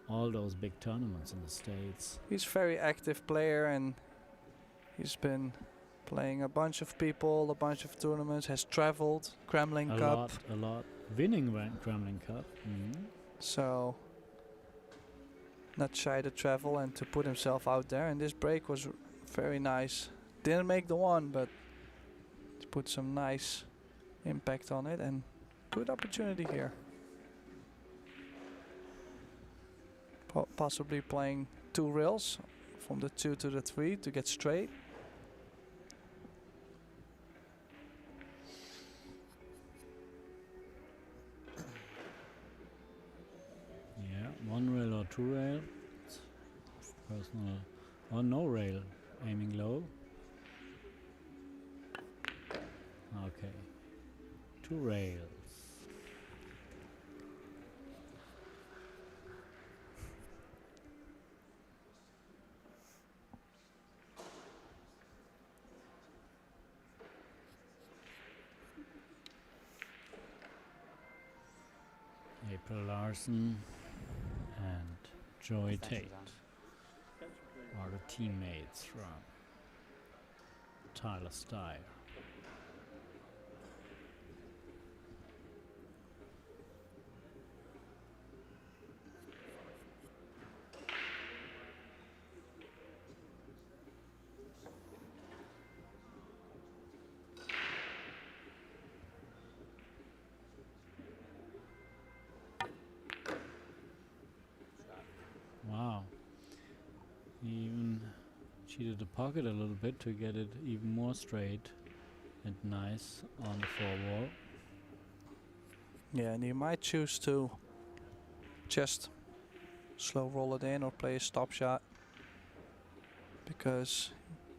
[SPEAKER 1] all those big tournaments in the States.
[SPEAKER 3] He's a very active player and he's been playing a bunch of people, a bunch of tournaments, has traveled, Kremlin Cup.
[SPEAKER 1] A lot. Winning Kremlin Cup.
[SPEAKER 3] So not shy to travel and to put himself out there. And this break was very nice. Didn't make the one, but put some nice impact on it and good opportunity here. Possibly playing 2 rails from the 2 to the 3 to get straight.
[SPEAKER 1] Yeah, 1 rail or 2 rail. Personal or no rail. Aiming low. Okay. 2 rails. April Larson and Joy Tate are the teammates from Tyler Steyer. Wow. He even cheated the pocket a little bit to get it even more straight and nice on the 4-wall.
[SPEAKER 3] Yeah, and he might choose to just slow roll it in or play a stop shot because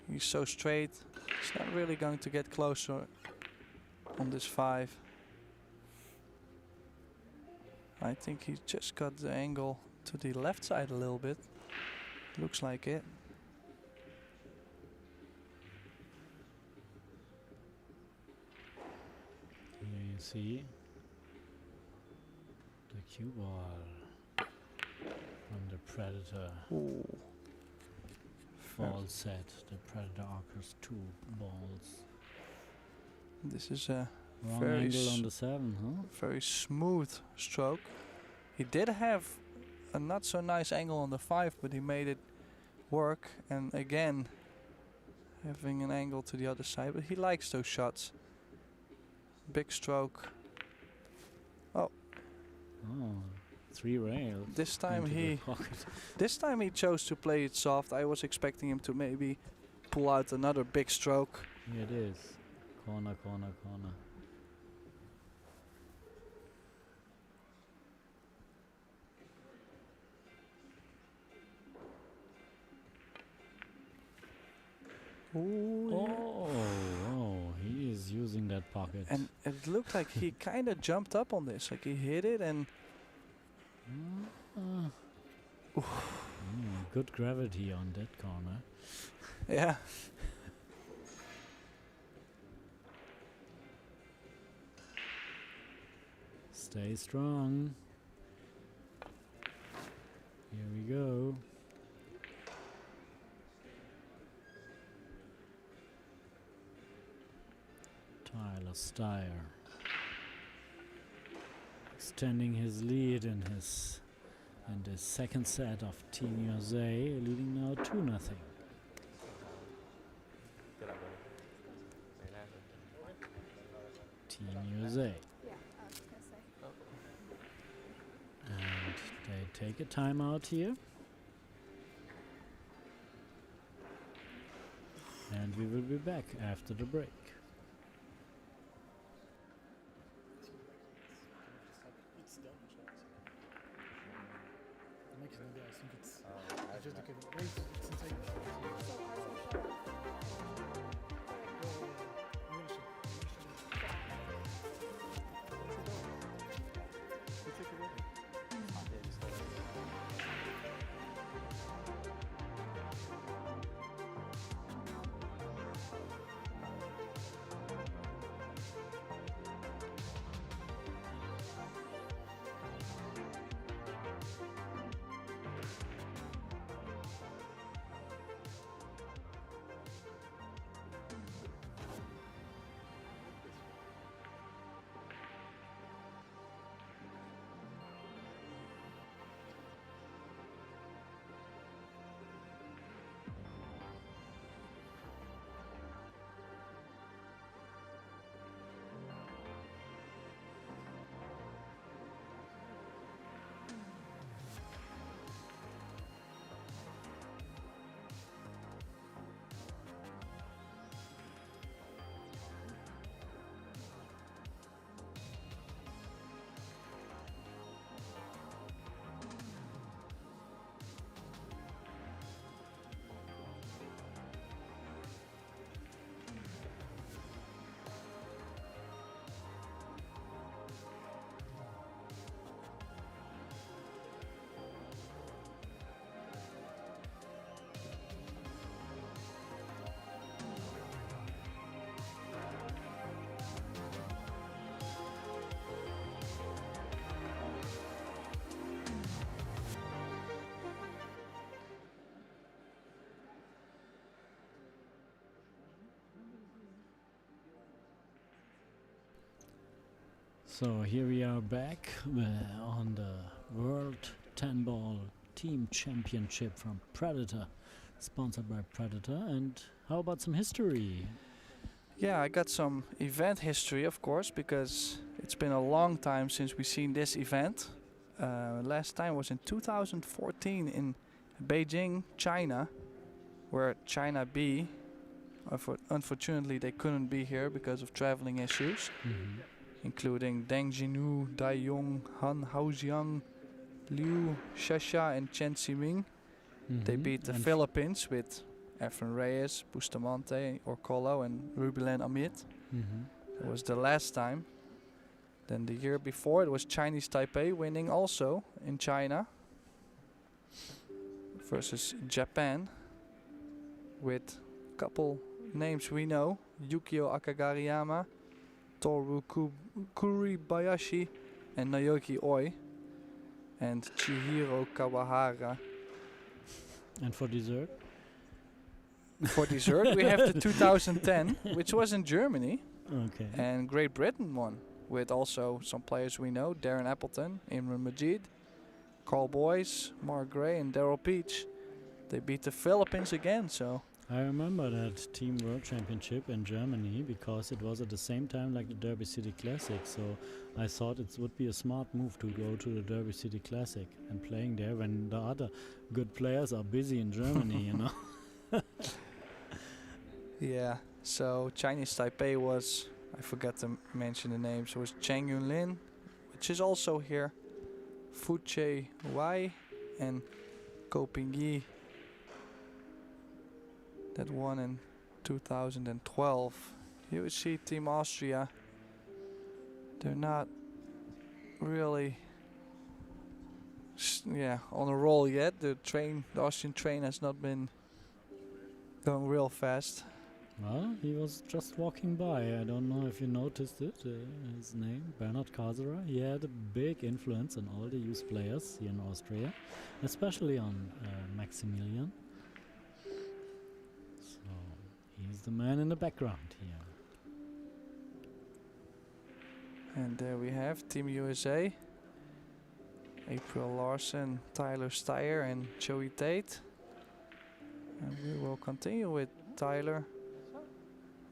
[SPEAKER 3] he's so straight. He's not really going to get closer on this 5. I think he just got the angle to the left side a little bit. Looks like it.
[SPEAKER 1] Here you see the cue ball from the Predator
[SPEAKER 3] Ooh.
[SPEAKER 1] ball set, the Predator Arcos II balls.
[SPEAKER 3] This is a
[SPEAKER 1] Wrong
[SPEAKER 3] very
[SPEAKER 1] angle on the 7, huh?
[SPEAKER 3] very smooth stroke. He did have a not so nice angle on the 5, but he made it work. And again, having an angle to the other side, but he likes those shots. Big stroke.
[SPEAKER 1] Oh, 3 rails.
[SPEAKER 3] This time
[SPEAKER 1] into the
[SPEAKER 3] he
[SPEAKER 1] pocket.
[SPEAKER 3] This time he chose to play it soft. I was expecting him to maybe pull out another big stroke.
[SPEAKER 1] Here it is. Corner, corner, corner.
[SPEAKER 3] Ooh,
[SPEAKER 1] Oh, he is using that pocket.
[SPEAKER 3] and it looked like he kind of jumped up on this. Like he hit it and
[SPEAKER 1] Good gravity on that corner.
[SPEAKER 3] yeah.
[SPEAKER 1] Stay strong. Here we go. Tyler Steyer extending his lead in the second set of Team USA, leading now 2-0.
[SPEAKER 4] Good luck, buddy.
[SPEAKER 1] Team USA.
[SPEAKER 5] Yeah, I was gonna say.
[SPEAKER 1] And they take a timeout here. And we will be back after the break. So here we are back on the World 10-Ball Team Championship from Predator, sponsored by Predator. And how about some history?
[SPEAKER 3] Yeah, I got some event history, of course, because it's been a long time since we've seen this event. Last time was in 2014 in Beijing, China, where China B, unfortunately they couldn't be here because of traveling issues. Including Deng Jinhu, Dai Yong, Han Haojiang, Liu Shasha and Chen Ximing. They beat the Philippines with Efren Reyes, Bustamante, Orcolo and Rubilen Amit. It was the last time. Then the year before it was Chinese Taipei winning also in China versus Japan with a couple names we know, Yukio Akagariyama, Toru Kuribayashi and Naoki Oi and Chihiro Kawahara.
[SPEAKER 1] And for dessert?
[SPEAKER 3] For dessert we have the 2010, which was in Germany.
[SPEAKER 1] Okay.
[SPEAKER 3] And Great Britain won with also some players we know, Darren Appleton, Imran Majid, Carl Boyce, Mark Gray and Daryl Peach. They beat the Philippines again, so
[SPEAKER 1] I remember that Team World Championship in Germany because it was at the same time like the Derby City Classic, so I thought it would be a smart move to go to the Derby City Classic and playing there when the other good players are busy in Germany, you know.
[SPEAKER 3] yeah, so Chinese Taipei was, I forgot to mention the names, it was Cheng Yunlin, which is also here, Fu Che Wai and Ko Pingyi. That won in 2012. You would see Team Austria, they're not really on a roll yet. The Austrian train has not been going real fast.
[SPEAKER 1] Well, he was just walking by. I don't know if you noticed it. His name, Bernhard Kasera. He had a big influence on all the youth players here in Austria, especially on Maximilian. So he's the man in the background here.
[SPEAKER 3] And there we have Team USA. April Larson, Tyler Steyer and Joey Tate. And we will continue with Tyler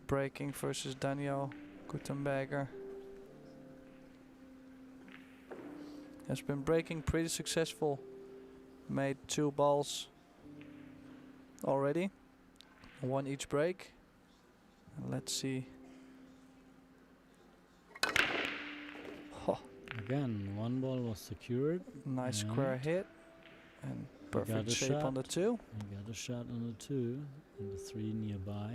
[SPEAKER 3] breaking versus Daniel Gutenberger. has been breaking pretty successful. Made 2 balls already, 1 each break. And let's see. Oh,
[SPEAKER 1] Again, 1 ball was secured.
[SPEAKER 3] nice
[SPEAKER 1] and
[SPEAKER 3] square hit and
[SPEAKER 1] got
[SPEAKER 3] perfect
[SPEAKER 1] a
[SPEAKER 3] shape on
[SPEAKER 1] shot.
[SPEAKER 3] the 2.
[SPEAKER 1] I got a shot on the 2 and the 3 nearby.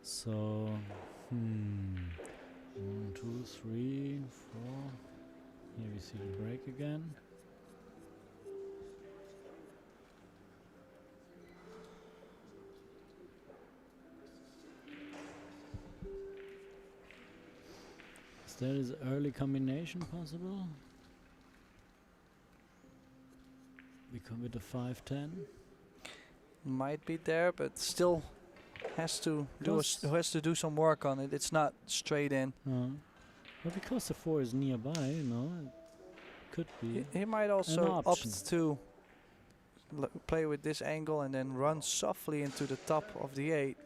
[SPEAKER 1] So, 1, 2, 3, 4. Here we see the break again. Is there this early combination possible? We come with a 5-10.
[SPEAKER 3] Might be there, but still has to do some work on it. It's not straight in.
[SPEAKER 1] Well, because the 4 is nearby, you know, it could be.
[SPEAKER 3] He might also
[SPEAKER 1] option.
[SPEAKER 3] opt to play with this angle and then run softly into the top of the 8.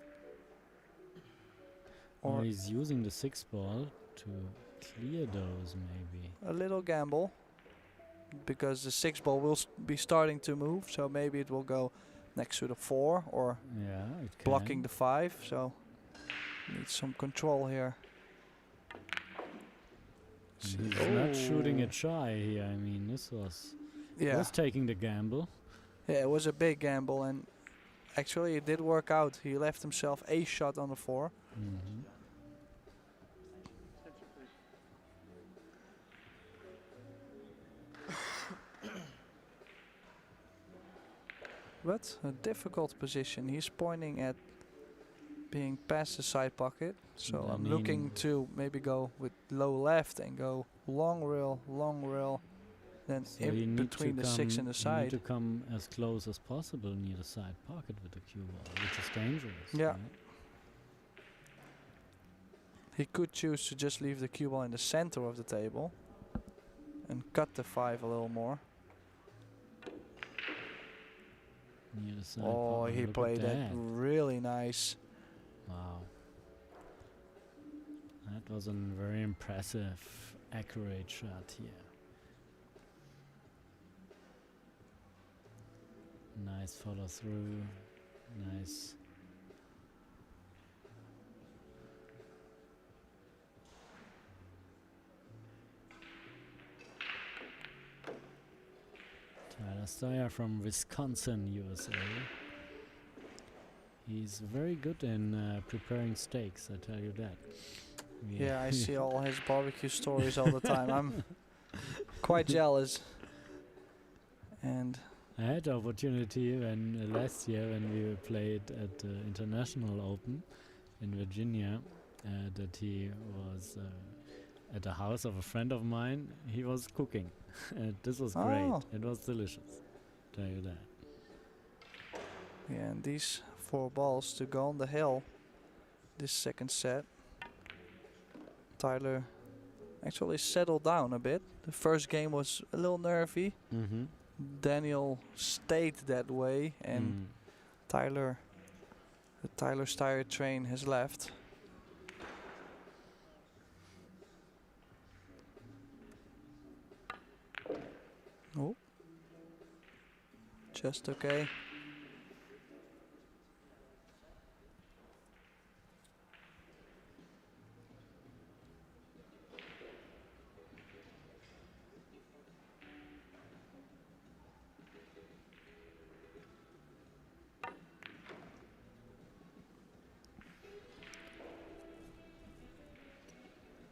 [SPEAKER 1] Or
[SPEAKER 3] Or
[SPEAKER 1] he's using the 6 ball to clear those, maybe.
[SPEAKER 3] a little gamble, because the 6 ball will be starting to move, so maybe it will go next to the 4 or
[SPEAKER 1] Yeah, it can.
[SPEAKER 3] blocking the 5, so needs some control here.
[SPEAKER 1] He's not shooting it shy here. I mean, this was taking the gamble.
[SPEAKER 3] Yeah, it was a big gamble, and actually it did work out. He left himself a shot on the 4. But a difficult position. He's pointing at being past the side pocket, so
[SPEAKER 1] I
[SPEAKER 3] I'm
[SPEAKER 1] mean,
[SPEAKER 3] looking to maybe go with low left and go long rail, then
[SPEAKER 1] So you
[SPEAKER 3] in
[SPEAKER 1] need
[SPEAKER 3] between
[SPEAKER 1] to
[SPEAKER 3] the 6 and the
[SPEAKER 1] You
[SPEAKER 3] side.
[SPEAKER 1] need to come as close as possible near the side pocket with the cue ball, which is dangerous.
[SPEAKER 3] Yeah.
[SPEAKER 1] right?
[SPEAKER 3] He could choose to just leave the cue ball in the center of the table and cut the 5 a little more.
[SPEAKER 1] Near the side
[SPEAKER 3] Oh,
[SPEAKER 1] pocket.
[SPEAKER 3] he
[SPEAKER 1] Look at
[SPEAKER 3] played that
[SPEAKER 1] that.
[SPEAKER 3] really nice.
[SPEAKER 1] Wow. That was a very impressive, accurate shot here. Nice follow through. Nice. Tyler Steyer from Wisconsin, USA. He's very good in preparing steaks, I tell you that.
[SPEAKER 3] Yeah, I see all his barbecue stories all the time. I'm quite jealous. And
[SPEAKER 1] I had the opportunity when last year when we played at the International Open in Virginia, that he was at the house of a friend of mine. He was cooking. And this was great.
[SPEAKER 3] Oh.
[SPEAKER 1] It was delicious. Tell you that.
[SPEAKER 3] yeah, and these 4 balls to go on the hill this second set. Tyler actually settled down a bit. The first game was a little nervy.
[SPEAKER 1] Mm-hmm.
[SPEAKER 3] Daniel stayed that way, and Tyler, the Tyler Steyer train has left. Oh, just okay.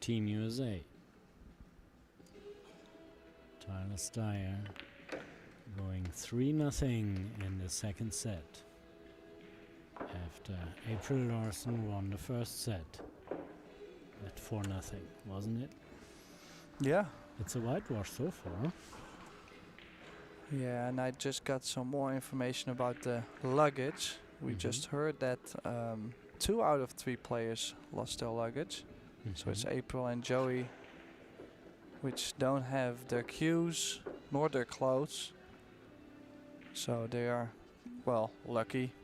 [SPEAKER 1] Team USA. Tyler Steyer going 3-0 in the second set. After April Larson won the first set at 4-0, wasn't it?
[SPEAKER 3] Yeah.
[SPEAKER 1] It's a whitewash so far.
[SPEAKER 3] Yeah, and I just got some more information about the luggage. We just heard that 2 out of 3 players lost their luggage. So it's April and Joey, which don't have their cues nor their clothes. So they are, well, lucky.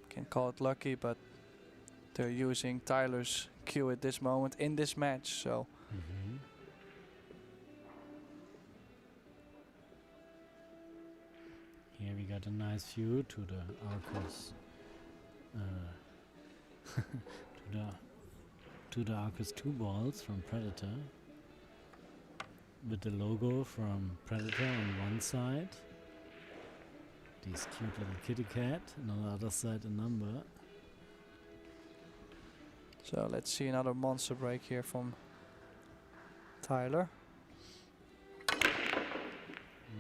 [SPEAKER 3] Can call it lucky, but they're using Tyler's cue at this moment in this match. So
[SPEAKER 1] get a nice view to the Arcos, to the Arcos 2 balls from Predator, with the logo from Predator on one side, this cute little kitty cat, and on the other side a number.
[SPEAKER 3] So let's see another monster break here from Tyler.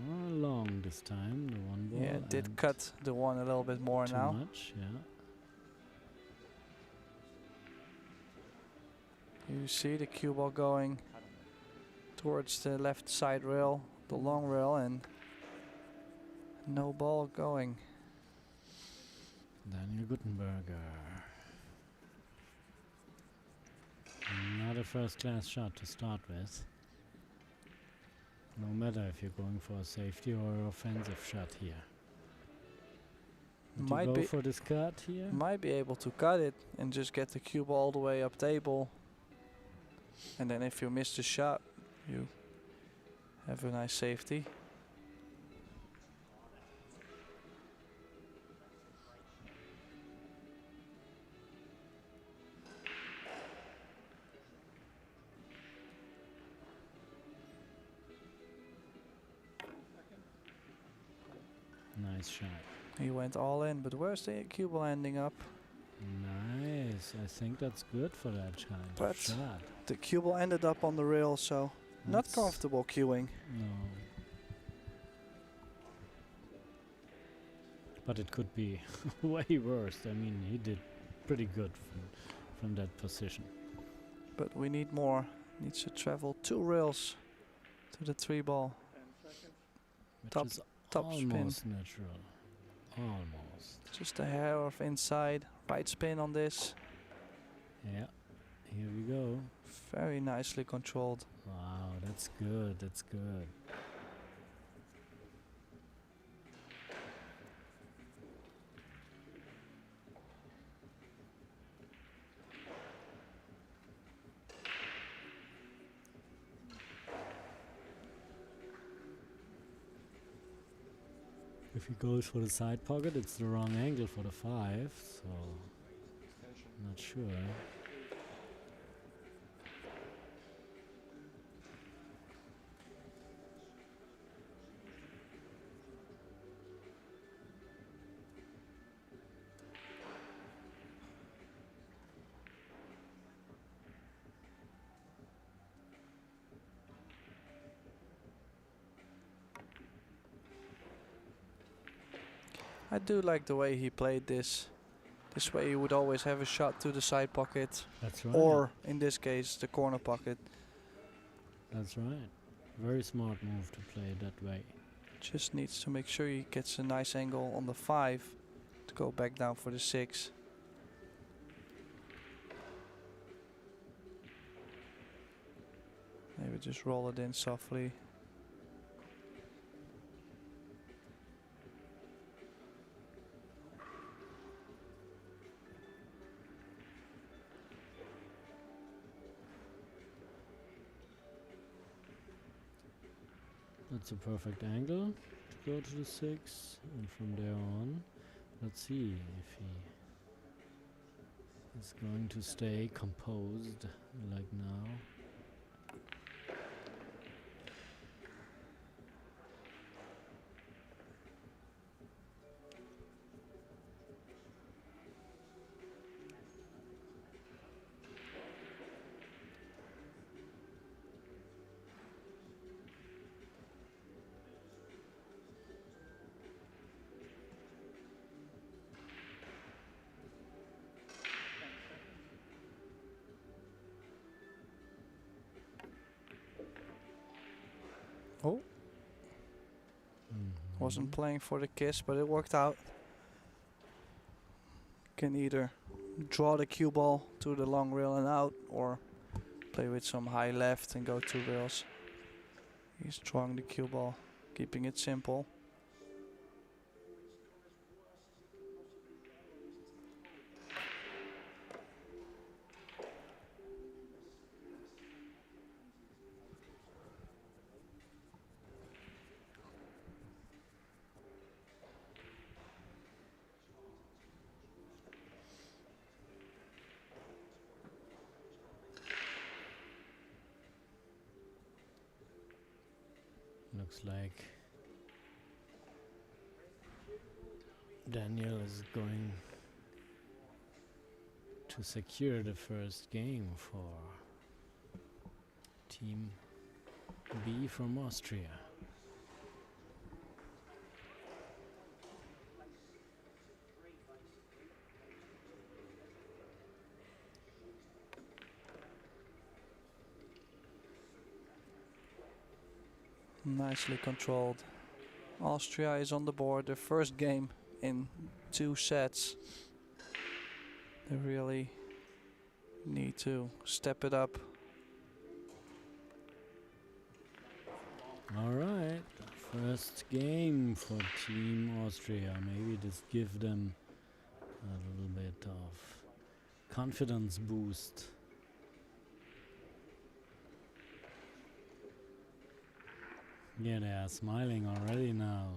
[SPEAKER 1] Long this time, the one ball.
[SPEAKER 3] Yeah, it did
[SPEAKER 1] and
[SPEAKER 3] cut the one a little bit more
[SPEAKER 1] too
[SPEAKER 3] now.
[SPEAKER 1] much, yeah.
[SPEAKER 3] You see the cue ball going towards the left side rail, the long rail, and no ball going.
[SPEAKER 1] Daniel Guttenberger. Not a first-class shot to start with. No matter if you're going for a safety or an offensive shot here. Would
[SPEAKER 3] Might
[SPEAKER 1] you go
[SPEAKER 3] be
[SPEAKER 1] for this cut here?
[SPEAKER 3] might be able to cut it and just get the cue ball all the way up table. And then if you miss the shot, you have a nice safety.
[SPEAKER 1] Nice shot.
[SPEAKER 3] He went all in, but where's the cue ball ending up?
[SPEAKER 1] Nice. I think that's good for that kind
[SPEAKER 3] But
[SPEAKER 1] of shot.
[SPEAKER 3] the cue ball ended up on the rail, so not
[SPEAKER 1] That's-
[SPEAKER 3] comfortable cueing.
[SPEAKER 1] No. But it could be way worse. I mean, he did pretty good from that position.
[SPEAKER 3] But we need more. Needs to travel 2 rails to the 3 ball.
[SPEAKER 1] Which
[SPEAKER 3] Top-
[SPEAKER 1] is
[SPEAKER 3] top spin.
[SPEAKER 1] almost natural. Almost.
[SPEAKER 3] Just a hair of inside. Right spin on this.
[SPEAKER 1] Yeah. Here we go.
[SPEAKER 3] Very nicely controlled.
[SPEAKER 1] Wow, that's good. That's good. If he goes for the side pocket, it's the wrong angle for the 5, so not sure.
[SPEAKER 3] I do like the way he played this. This way he would always have a shot to the side pocket.
[SPEAKER 1] That's right.
[SPEAKER 3] Or, in this case, the corner pocket.
[SPEAKER 1] That's right. Very smart move to play it that way.
[SPEAKER 3] Just needs to make sure he gets a nice angle on the 5 to go back down for the 6. Maybe just roll it in softly.
[SPEAKER 1] That's a perfect angle to go to the 6, and from there on, let's see if he is going to stay composed like now.
[SPEAKER 3] Oh, wasn't playing for the kiss, but it worked out. Can either draw the cue ball to the long rail and out, or play with some high left and go 2 rails. He's drawing the cue ball, keeping it simple.
[SPEAKER 1] Looks like Daniel is going to secure the first game for Team B from Austria.
[SPEAKER 3] Nicely controlled. Austria is on the board. Their first game in 2 sets. They really need to step it up.
[SPEAKER 1] All right, first game for Team Austria. Maybe this give them a little bit of confidence boost. Yeah, they are smiling already now.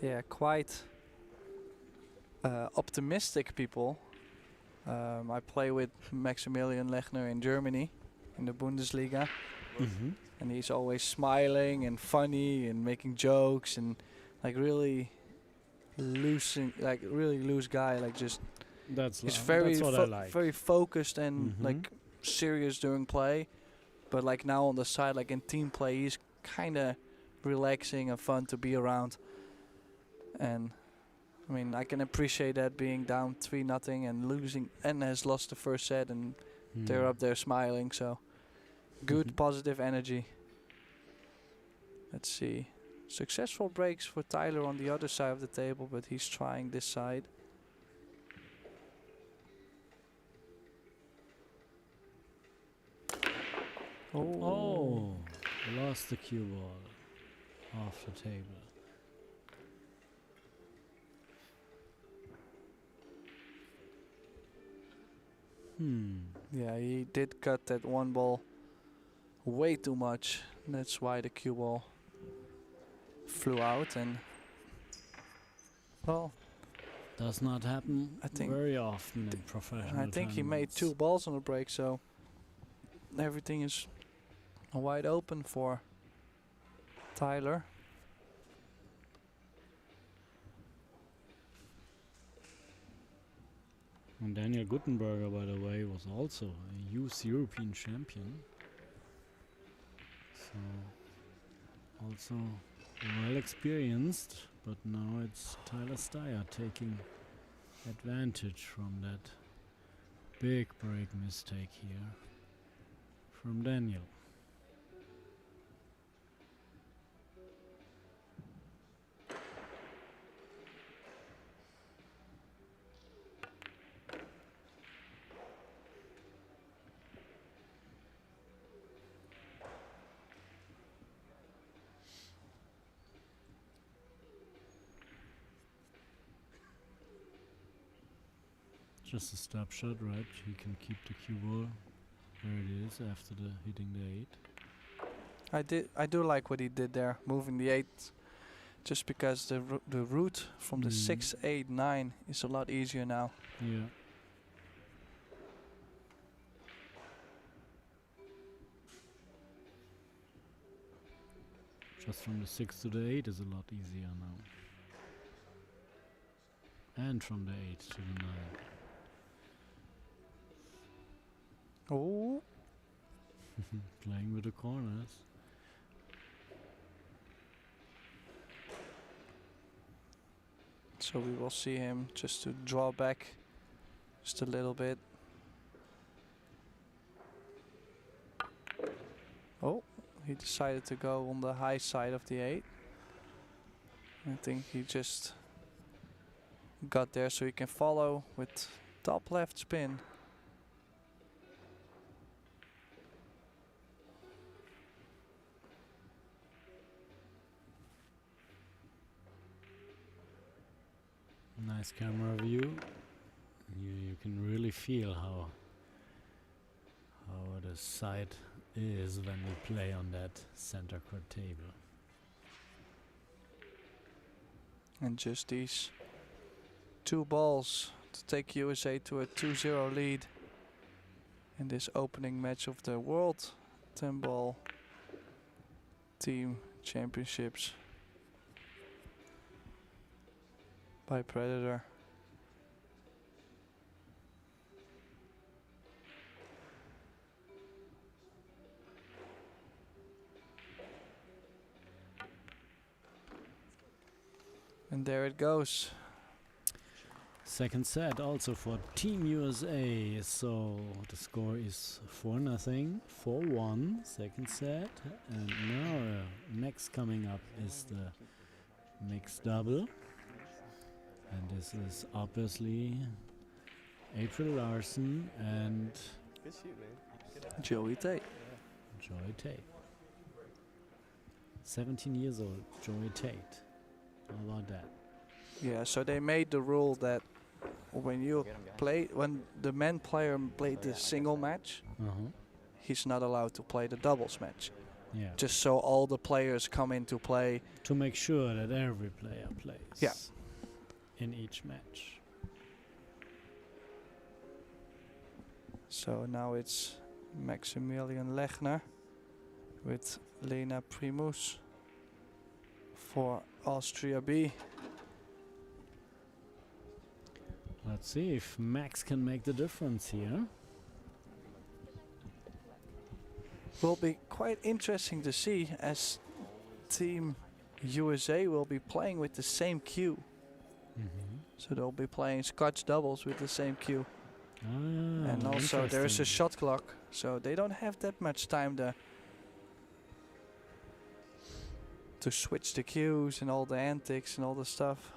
[SPEAKER 3] Yeah, quite optimistic people. I play with Maximilian Lechner in Germany, in the Bundesliga.
[SPEAKER 1] Mm-hmm.
[SPEAKER 3] And he's always smiling and funny and making jokes and like really really loose guy, like just
[SPEAKER 1] That's
[SPEAKER 3] he's
[SPEAKER 1] that's what I like.
[SPEAKER 3] very focused and
[SPEAKER 1] Mhm.
[SPEAKER 3] like serious during play, but like now on the side, like in team play, he's kind of relaxing and fun to be around. And I mean, I can appreciate that, being down 3-0 and losing, and has lost the first set, and they're up there smiling. So good positive energy. Let's see. Successful breaks for Tyler on the other side of the table, but he's trying this side.
[SPEAKER 1] Oh, lost the cue ball off the table.
[SPEAKER 3] Yeah, he did cut that one ball way too much. That's why the cue ball flew out. And well,
[SPEAKER 1] Does not happen
[SPEAKER 3] I think
[SPEAKER 1] very often in professional
[SPEAKER 3] I think he made
[SPEAKER 1] tournaments.
[SPEAKER 3] 2 balls on the break, so everything is wide open for Tyler.
[SPEAKER 1] And Daniel Guttenberger, by the way, was also a youth European champion. So, also well experienced, but now it's Tyler Steyer taking advantage from that big break mistake here from Daniel. Just a stop shot, right? He can keep the cue ball where it is after the hitting the 8.
[SPEAKER 3] I do like what he did there, moving the 8, just because the route from the 6, 8, 9 is a lot easier now.
[SPEAKER 1] Yeah. Just from the 6 to the 8 is a lot easier now. And from the 8 to the 9.
[SPEAKER 3] Oh,
[SPEAKER 1] Playing with the corners.
[SPEAKER 3] so we will see him just to draw back just a little bit. Oh, he decided to go on the high side of the 8. I think he just got there so he can follow with top left spin.
[SPEAKER 1] Nice camera view. You can really feel how the side is when we play on that center court table.
[SPEAKER 3] And just these 2 balls to take USA to a 2-0 lead. in this opening match of the World 10-ball Team Championships by Predator. And there it goes.
[SPEAKER 1] Second set also for Team USA. So the score is 4-0, 4-1. Second set. And now next coming up is the mixed double. And this is obviously April Larson and
[SPEAKER 4] Good shoot, man.
[SPEAKER 3] Joey Tate.
[SPEAKER 1] Joey Tate. 17 years old, Joey Tate. How about that?
[SPEAKER 3] Yeah, so they made the rule that when you when the men player played the single match, he's not allowed to play the doubles match.
[SPEAKER 1] Yeah.
[SPEAKER 3] Just so all the players come into play.
[SPEAKER 1] To make sure that every player plays.
[SPEAKER 3] Yeah.
[SPEAKER 1] In each match.
[SPEAKER 3] So now it's Maximilian Lechner with Lena Primos for Austria B.
[SPEAKER 1] Let's see if Max can make the difference here.
[SPEAKER 3] Will be quite interesting to see, as Team USA will be playing with the same cue. So they'll be playing Scotch doubles with the same cue. And also there is a shot clock, so they don't have that much time to switch the cues and all the antics and all the stuff.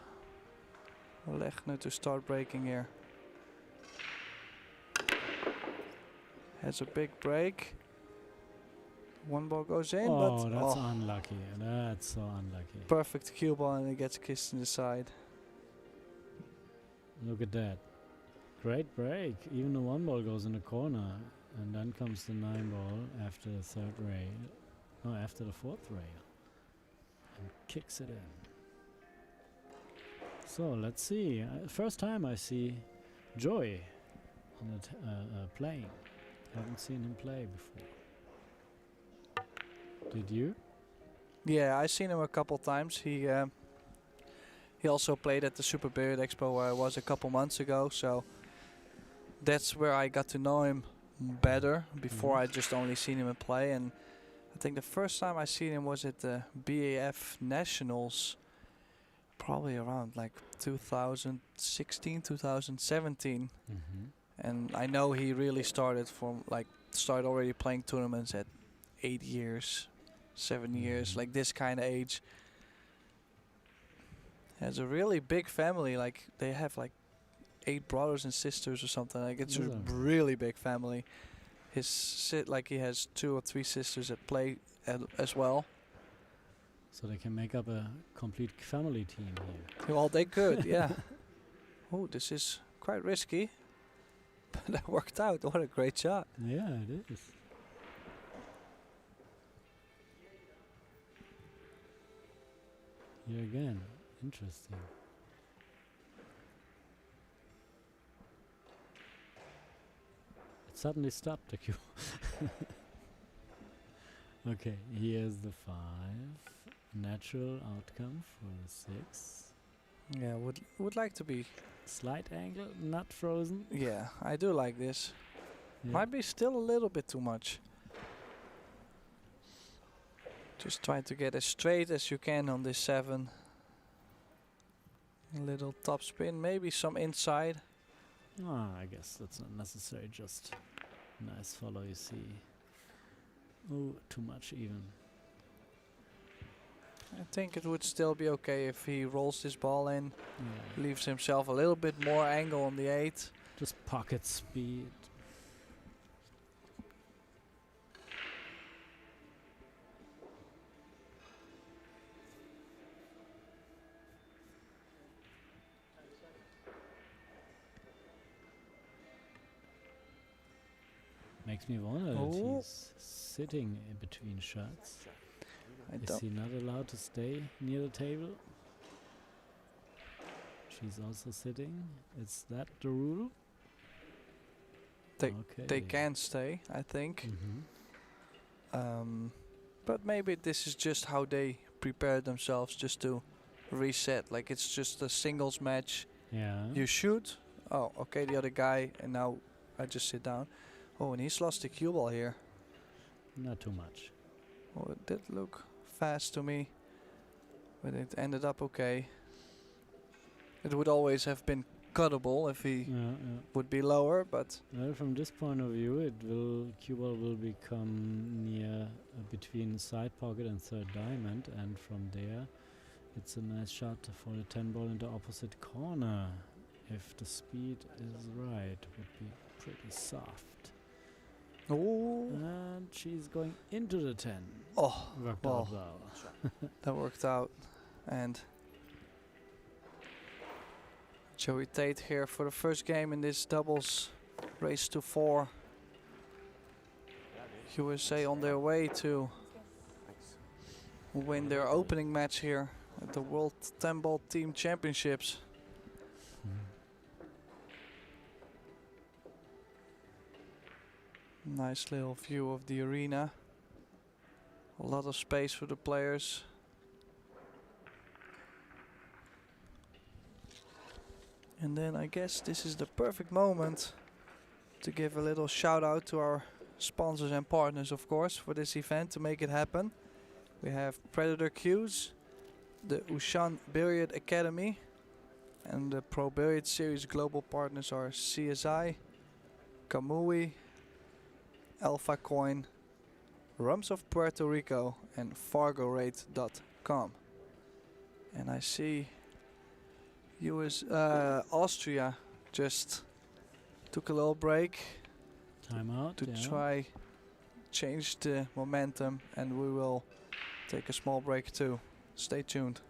[SPEAKER 3] Lechner to start breaking here. Has a big break. One ball goes in, but
[SPEAKER 1] that's unlucky. That's so unlucky.
[SPEAKER 3] Perfect cue ball, and it gets kissed in the side.
[SPEAKER 1] Look at that. Great break. Even the one ball goes in the corner, and then comes the 9 ball after the third rail. No, after the fourth rail. And kicks it in. So let's see. First time I see Joey on the playing. Haven't seen him play before. Did you?
[SPEAKER 3] Yeah, I've seen him a couple times. He also played at the Super Billiard Expo where I was a couple months ago, so that's where I got to know him better. Before I just only seen him play, and I think the first time I seen him was at the BAF Nationals, probably around like 2016, 2017. And I know he really started already playing tournaments at 8 years, 7 years, like this kind of age. Has a really big family, like they have like 8 brothers and sisters or something. Like it's a really big family. He has 2 or 3 sisters that play as well.
[SPEAKER 1] So they can make up a complete family team here.
[SPEAKER 3] Well, they could, yeah. Oh, this is quite risky, but that worked out. What a great shot!
[SPEAKER 1] Yeah, it is. Here again, interesting. It suddenly stopped the cue. Okay, here's the 5. Natural outcome for the 6.
[SPEAKER 3] Yeah, would like to be.
[SPEAKER 1] Slight angle, not frozen.
[SPEAKER 3] Yeah, I do like this.
[SPEAKER 1] Yeah.
[SPEAKER 3] Might be still a little bit too much. Just trying to get as straight as you can on this 7. A little top spin, maybe some inside.
[SPEAKER 1] I guess that's not necessary, just nice follow, you see. Oh, too much even.
[SPEAKER 3] I think it would still be okay if he rolls this ball in, leaves himself a little bit more angle on the 8.
[SPEAKER 1] Just pocket speed. Makes me wonder that he's sitting in between shots. Is he not allowed to stay near the table? She's also sitting. Is that the rule?
[SPEAKER 3] they can stay, I think.
[SPEAKER 1] Mm-hmm.
[SPEAKER 3] But maybe this is just how they prepare themselves, just to reset. Like it's just a singles match.
[SPEAKER 1] Yeah.
[SPEAKER 3] You shoot. Oh, okay, the other guy, and now I just sit down. Oh, and he's lost the cue ball here.
[SPEAKER 1] Not too much.
[SPEAKER 3] Oh, it did look fast to me, but it ended up okay. It would always have been cuttable if he would be lower, but
[SPEAKER 1] well, from this point of view, cue ball will become near between side pocket and third diamond, and from there, it's a nice shot for the 10 ball in the opposite corner. If the speed is right, would be pretty soft.
[SPEAKER 3] oh,
[SPEAKER 1] And she's going into the 10.
[SPEAKER 3] oh,
[SPEAKER 1] Worked
[SPEAKER 3] well,
[SPEAKER 1] out well.
[SPEAKER 3] that worked out. And Joey Tate here for the first game in this doubles race to 4. USA on their way to win their opening match here at the World 10 Ball Team Championships. Nice little view of the arena. A lot of space for the players. And then I guess this is the perfect moment to give a little shout out to our sponsors and partners, of course, for this event to make it happen. We have Predator Cues, the Ushan Billiard Academy, and the Pro Billiard Series global partners are CSI, Kamui, Alpha Coin, Rums of Puerto Rico, and FargoRate.com. And I see Austria just took a little break
[SPEAKER 1] Time out.
[SPEAKER 3] to try change the momentum, and we will take a small break too. Stay tuned.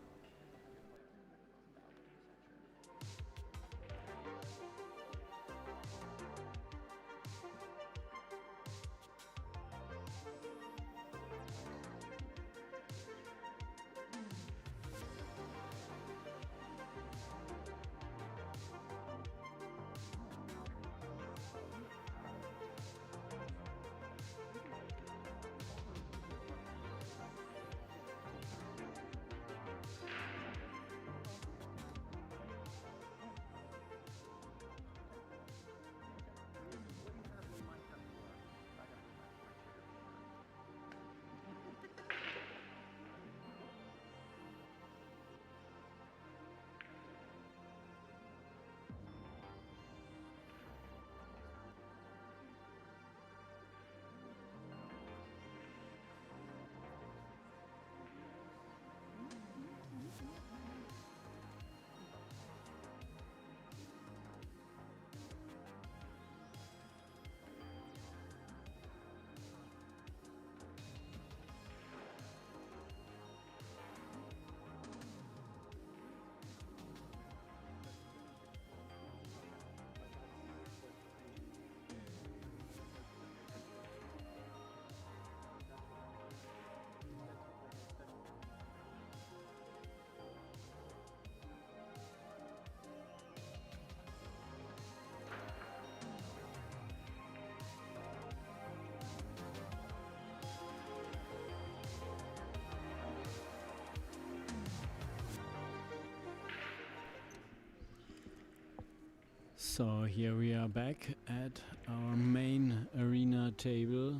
[SPEAKER 1] So here we are back at our main arena table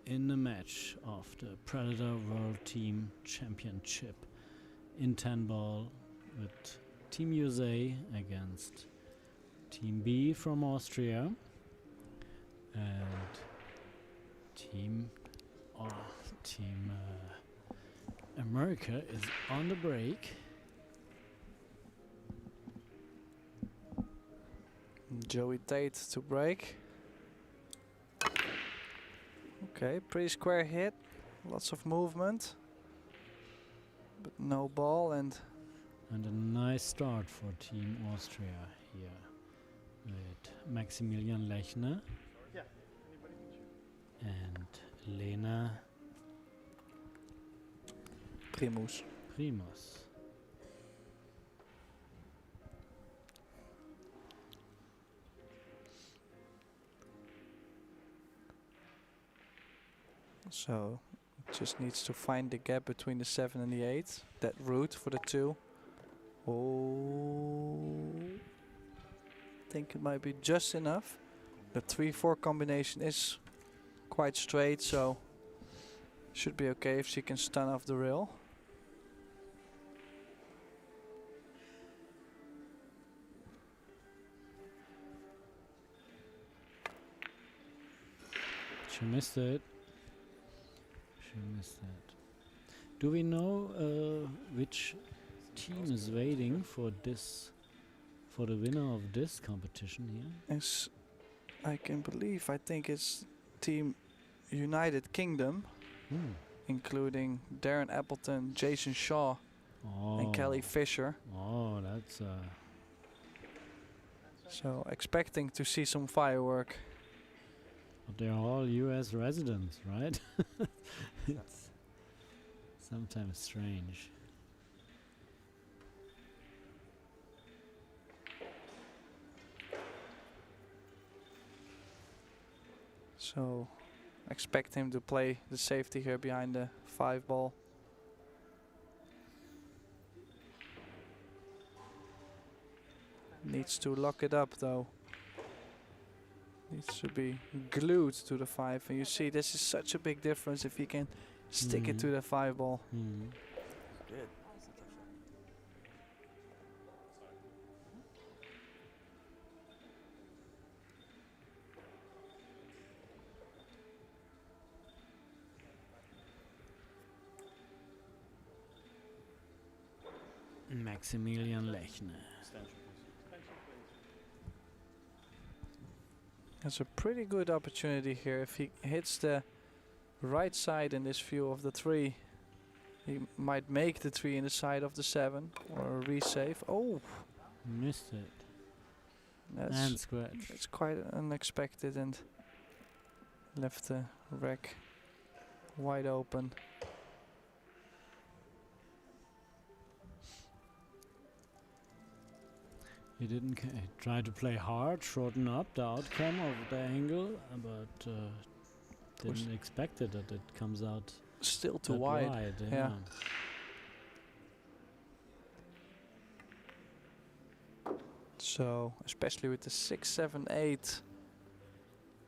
[SPEAKER 1] in the match of the Predator World Team Championship in 10 ball with Team USA against Team B from Austria and Team America is on the break.
[SPEAKER 3] Joey Tate to break. Okay, pretty square hit. Lots of movement, but no ball. And
[SPEAKER 1] a nice start for Team Austria here with Maximilian Lechner and Lena
[SPEAKER 3] Primos. So just needs to find the gap between the 7 and the 8. That route for the 2. Oh, think it might be just enough. The 3-4 combination is quite straight, so should be okay if she can stun off the rail.
[SPEAKER 1] She missed it. She missed it. Do we know which team is waiting for this, for the winner of this competition here?
[SPEAKER 3] As I can believe, I think it's Team United Kingdom, including Darren Appleton, Jason Shaw, and Kelly Fisher.
[SPEAKER 1] Oh, that's
[SPEAKER 3] So expecting to see some firework.
[SPEAKER 1] but they're all US residents, right? It's sometimes strange.
[SPEAKER 3] So expect him to play the safety here behind the 5 ball. Needs to lock it up though. Needs to be glued to the 5. And you see this is such a big difference if he can stick it to the 5 ball.
[SPEAKER 4] Good.
[SPEAKER 1] Maximilian Lechner.
[SPEAKER 3] That's a pretty good opportunity here. If he hits the right side in this view of the 3, he might make the 3 in the side of the 7 or resave. Oh,
[SPEAKER 1] Missed it. And
[SPEAKER 3] that's
[SPEAKER 1] scratch.
[SPEAKER 3] it's quite unexpected and left the rack wide open.
[SPEAKER 1] He didn't try to play hard, shorten up the outcome of the angle, but didn't expect it that it comes out
[SPEAKER 3] Still too
[SPEAKER 1] that
[SPEAKER 3] wide.
[SPEAKER 1] yeah.
[SPEAKER 3] So especially with the 6, 7, 8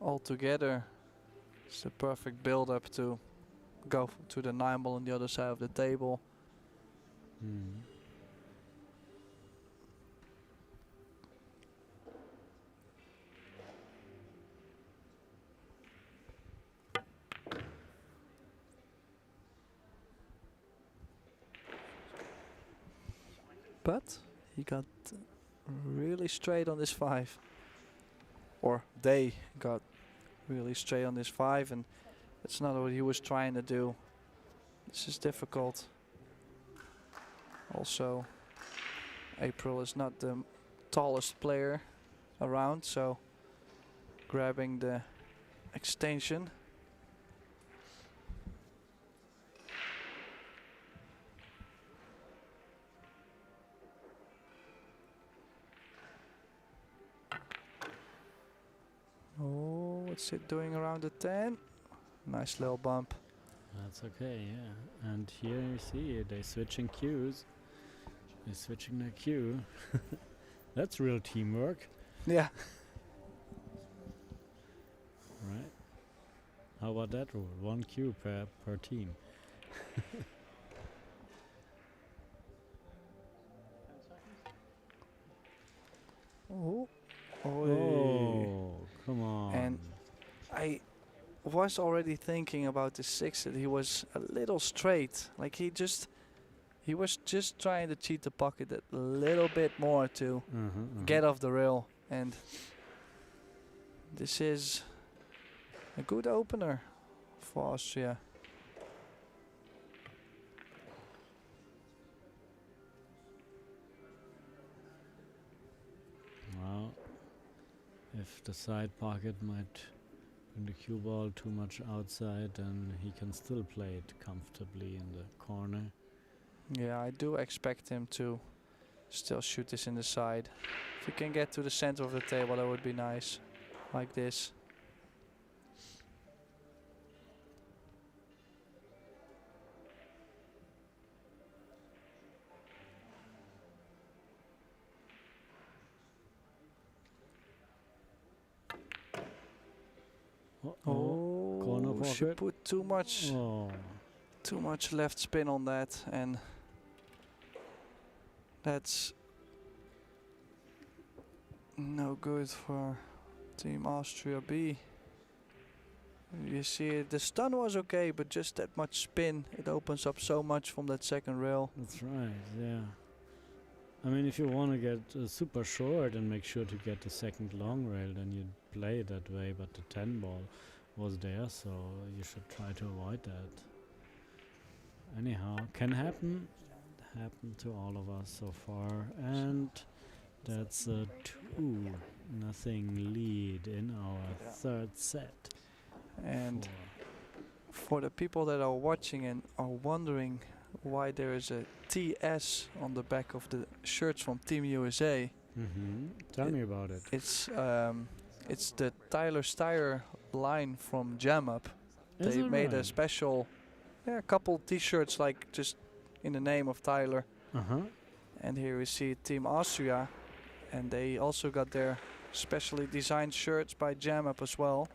[SPEAKER 3] all together, it's the perfect build up to go to the 9 ball on the other side of the table. But he got really straight on this 5. Or they got really straight on this 5, and that's not what he was trying to do. This is difficult. Also, April is not the tallest player around, so grabbing the extension. Oh, what's it doing around the 10? Nice little bump.
[SPEAKER 1] That's okay, yeah. And here you see they're switching cues. They're switching their cue. That's real teamwork,
[SPEAKER 3] Yeah.
[SPEAKER 1] right? How about that rule? 1 cue per team.
[SPEAKER 3] Oh.
[SPEAKER 1] Oh, come on.
[SPEAKER 3] And I was already thinking about the 6 that he was a little straight. Like he was just trying to cheat the pocket a little bit more to get off the rail. And this is a good opener for Austria.
[SPEAKER 1] Well, if the side pocket might bring the cue ball too much outside, then he can still play it comfortably in the corner.
[SPEAKER 3] Yeah, I do expect him to still shoot this in the side. If he can get to the center of the table, that would be nice. Like this.
[SPEAKER 1] Corner
[SPEAKER 3] Oh, she
[SPEAKER 1] pocket.
[SPEAKER 3] put too much left spin on that, and that's no good for Team Austria B. You see, the stun was okay, but just that much spin, it opens up so much from that second rail.
[SPEAKER 1] That's right, yeah. I mean, if you want to get super short and make sure to get the second long rail, then you play it that way, but the 10 ball was there, so you should try to avoid that. Anyhow, can happen. Happened to all of us so far, and that's a 2-0 lead in our third set.
[SPEAKER 3] And for the people that are watching and are wondering why there is a TS on the back of the shirts from Team USA,
[SPEAKER 1] Tell me about it.
[SPEAKER 3] it's the Tyler Steyer line from Jam Up.
[SPEAKER 1] Is
[SPEAKER 3] They
[SPEAKER 1] it
[SPEAKER 3] made a
[SPEAKER 1] right?
[SPEAKER 3] special, couple T-shirts like just in the name of Tyler. And here we see Team Austria, and they also got their specially designed shirts by Jam Up as well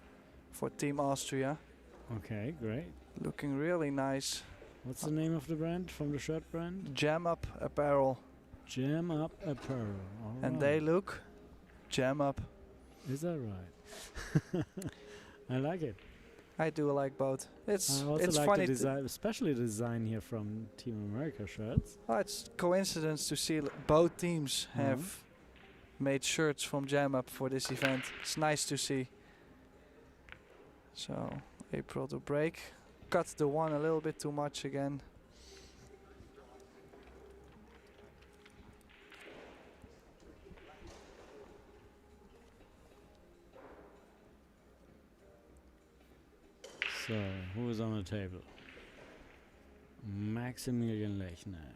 [SPEAKER 3] for Team Austria.
[SPEAKER 1] Okay, great.
[SPEAKER 3] Looking really nice.
[SPEAKER 1] What's the name of the brand, from the shirt brand?
[SPEAKER 3] Jam Up Apparel.
[SPEAKER 1] Jam Up Apparel. All
[SPEAKER 3] And they look Jam Up.
[SPEAKER 1] Is that right? I like it.
[SPEAKER 3] I do like both. It's
[SPEAKER 1] I also
[SPEAKER 3] it's
[SPEAKER 1] like
[SPEAKER 3] funny.
[SPEAKER 1] the design, especially the design here from Team America shirts.
[SPEAKER 3] It's coincidence to see both teams have made shirts from Jam Up for this event. It's nice to see. So April to break. Cut the one a little bit too much again.
[SPEAKER 1] So, who is on the table? Maximilian Lechner.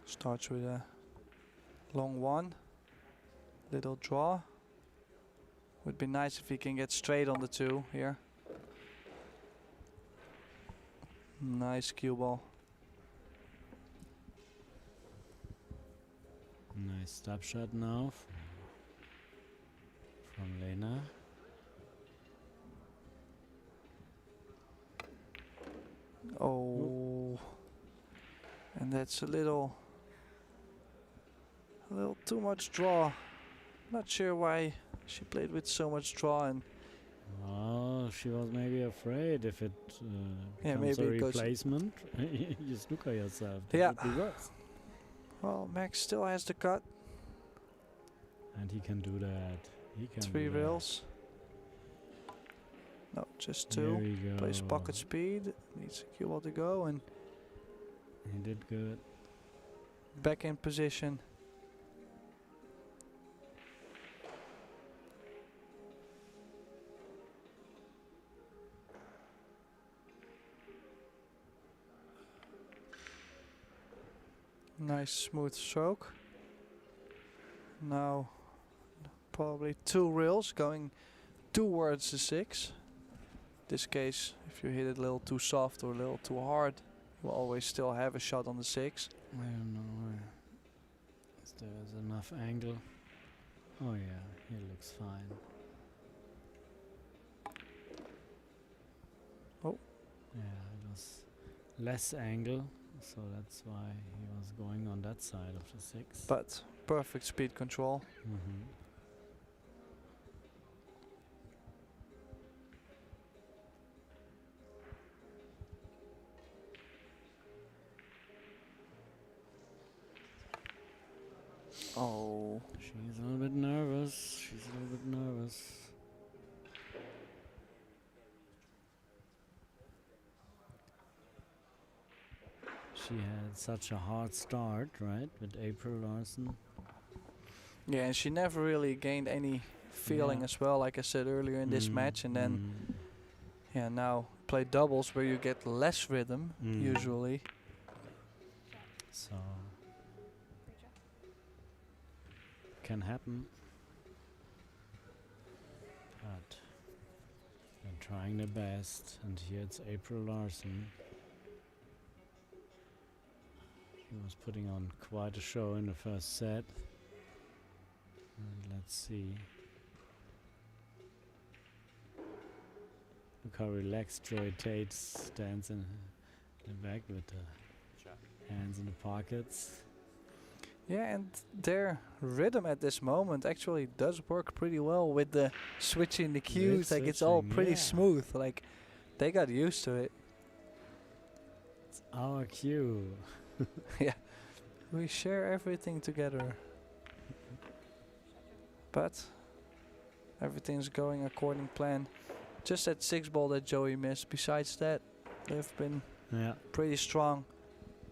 [SPEAKER 3] Starts with a long one. Little draw. Would be nice if he can get straight on the 2 here. Nice cue ball.
[SPEAKER 1] Nice stop shot now from Lena.
[SPEAKER 3] Oh, and that's a little too much draw. Not sure why she played with so much draw, and
[SPEAKER 1] Oh, she was maybe afraid if it
[SPEAKER 3] Yeah,
[SPEAKER 1] becomes
[SPEAKER 3] maybe
[SPEAKER 1] a
[SPEAKER 3] it goes-
[SPEAKER 1] replacement, you snooker yourself. That
[SPEAKER 3] Yeah.
[SPEAKER 1] would be worse.
[SPEAKER 3] well, Max still has the cut.
[SPEAKER 1] And he can do that. He can
[SPEAKER 3] 3
[SPEAKER 1] do that.
[SPEAKER 3] rails. No, just
[SPEAKER 1] There
[SPEAKER 3] 2.
[SPEAKER 1] we go.
[SPEAKER 3] Plays pocket speed. Needs a cue ball to go, and
[SPEAKER 1] He did good.
[SPEAKER 3] back in position. Nice smooth stroke. Now probably 2 rails going towards the 6. This case, if you hit it a little too soft or a little too hard, you will always still have a shot on the 6.
[SPEAKER 1] I don't know if there's enough angle. Oh yeah, he looks fine.
[SPEAKER 3] Oh.
[SPEAKER 1] Yeah, it was less angle, so that's why he was going on that side of the 6.
[SPEAKER 3] But perfect speed control. Oh,
[SPEAKER 1] She's a little bit nervous. She's a little bit nervous. She had such a hard start, right, with April Larson.
[SPEAKER 3] yeah, and she never really gained any feeling
[SPEAKER 1] Yeah.
[SPEAKER 3] as well, like I said earlier in this match. And then, yeah, now play doubles where you get less rhythm usually.
[SPEAKER 1] So can happen, but they're trying their best. And here it's April Larson. He was putting on quite a show in the first set. And let's see. Look how relaxed Joey Tate stands in the back with the hands in the pockets.
[SPEAKER 3] Yeah, and their rhythm at this moment actually does work pretty well with the switching the cues. Like it's all
[SPEAKER 1] switching,
[SPEAKER 3] pretty
[SPEAKER 1] yeah.
[SPEAKER 3] smooth. Like they got used to it.
[SPEAKER 1] It's our cue.
[SPEAKER 3] Yeah, we share everything together. But everything's going according plan. Just that 6-ball that Joey missed. Besides that, they've been
[SPEAKER 1] Yeah.
[SPEAKER 3] pretty strong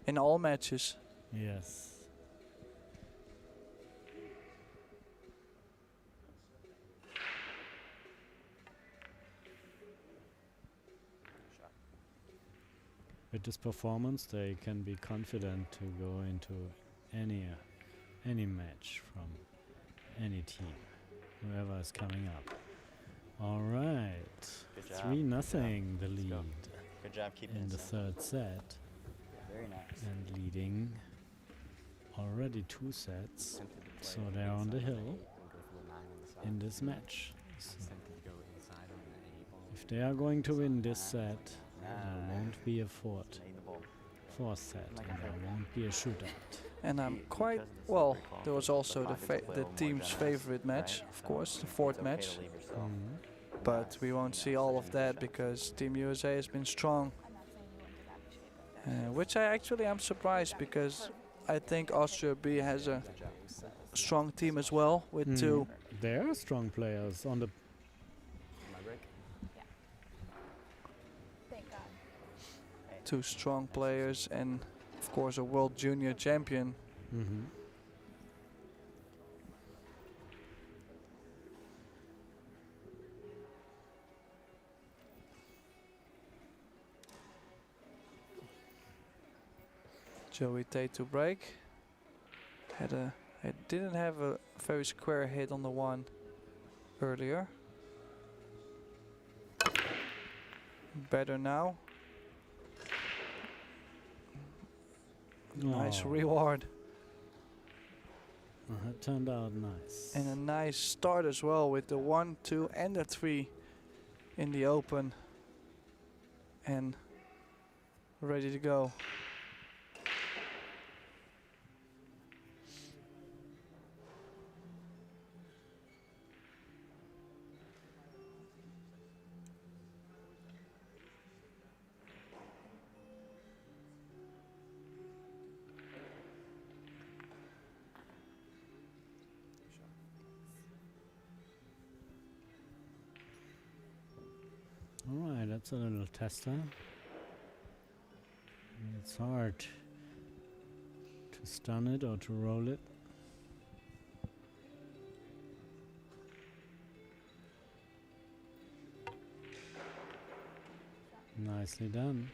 [SPEAKER 3] in all matches.
[SPEAKER 1] Yes. With this performance, they can be confident to go into any match from any team, whoever is coming up. All right,
[SPEAKER 4] Good job.
[SPEAKER 1] 3-0 the
[SPEAKER 4] Let's
[SPEAKER 1] lead
[SPEAKER 4] go. Good job keeping
[SPEAKER 1] in
[SPEAKER 4] it
[SPEAKER 1] the
[SPEAKER 4] simple.
[SPEAKER 1] third set,
[SPEAKER 4] Very nice.
[SPEAKER 1] and leading already 2 sets.
[SPEAKER 4] Simply to
[SPEAKER 1] So
[SPEAKER 4] play
[SPEAKER 1] they're on the
[SPEAKER 4] inside
[SPEAKER 1] hill
[SPEAKER 4] 8 and go for the 9 on the side.
[SPEAKER 1] in this match. So
[SPEAKER 4] Simply go inside on the 8 ball.
[SPEAKER 1] if they are going to win this set, there
[SPEAKER 4] Nice.
[SPEAKER 1] won't be a fourth set, and there won't be a shootout.
[SPEAKER 3] And I'm quite well. There was also the team's favorite match, of course, the fourth match.
[SPEAKER 1] Mhm.
[SPEAKER 3] But we won't see all of that because Team USA has been strong. Which I actually am surprised because I think Austria B has a strong team as well with
[SPEAKER 1] Mhm.
[SPEAKER 3] two.
[SPEAKER 1] There are strong players on the.
[SPEAKER 5] Thank God.
[SPEAKER 3] Two strong players and of course a world junior champion.
[SPEAKER 1] Mhm.
[SPEAKER 3] Joey Tate to break. It didn't have a very square hit on the one earlier. Better now. Nice
[SPEAKER 1] Oh.
[SPEAKER 3] reward.
[SPEAKER 1] It turned out nice.
[SPEAKER 3] And a nice start as well with the 1, 2 and the 3 in the open. And ready to go.
[SPEAKER 1] Alright, that's a little tester. It's hard to stun it or to roll it. Nicely done.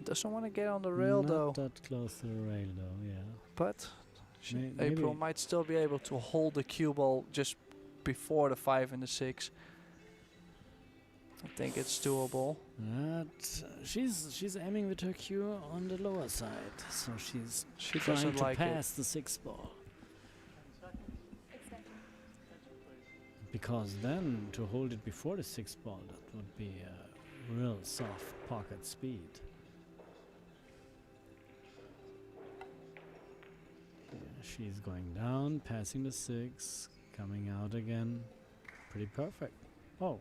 [SPEAKER 3] Doesn't want to get on the rail
[SPEAKER 1] Not
[SPEAKER 3] though.
[SPEAKER 1] that close to the rail though, yeah.
[SPEAKER 3] But
[SPEAKER 1] Maybe
[SPEAKER 3] April might still be able to hold the cue ball just before the 5 and the 6. I think it's doable.
[SPEAKER 1] She's aiming with her cue on the lower side, so she's
[SPEAKER 3] She
[SPEAKER 1] trying
[SPEAKER 3] doesn't
[SPEAKER 1] to
[SPEAKER 3] like
[SPEAKER 1] pass the 6 ball. Because then to hold it before the 6 ball, that would be a real soft pocket speed. Yeah, she's going down, passing the 6, coming out again. Pretty perfect. Oh.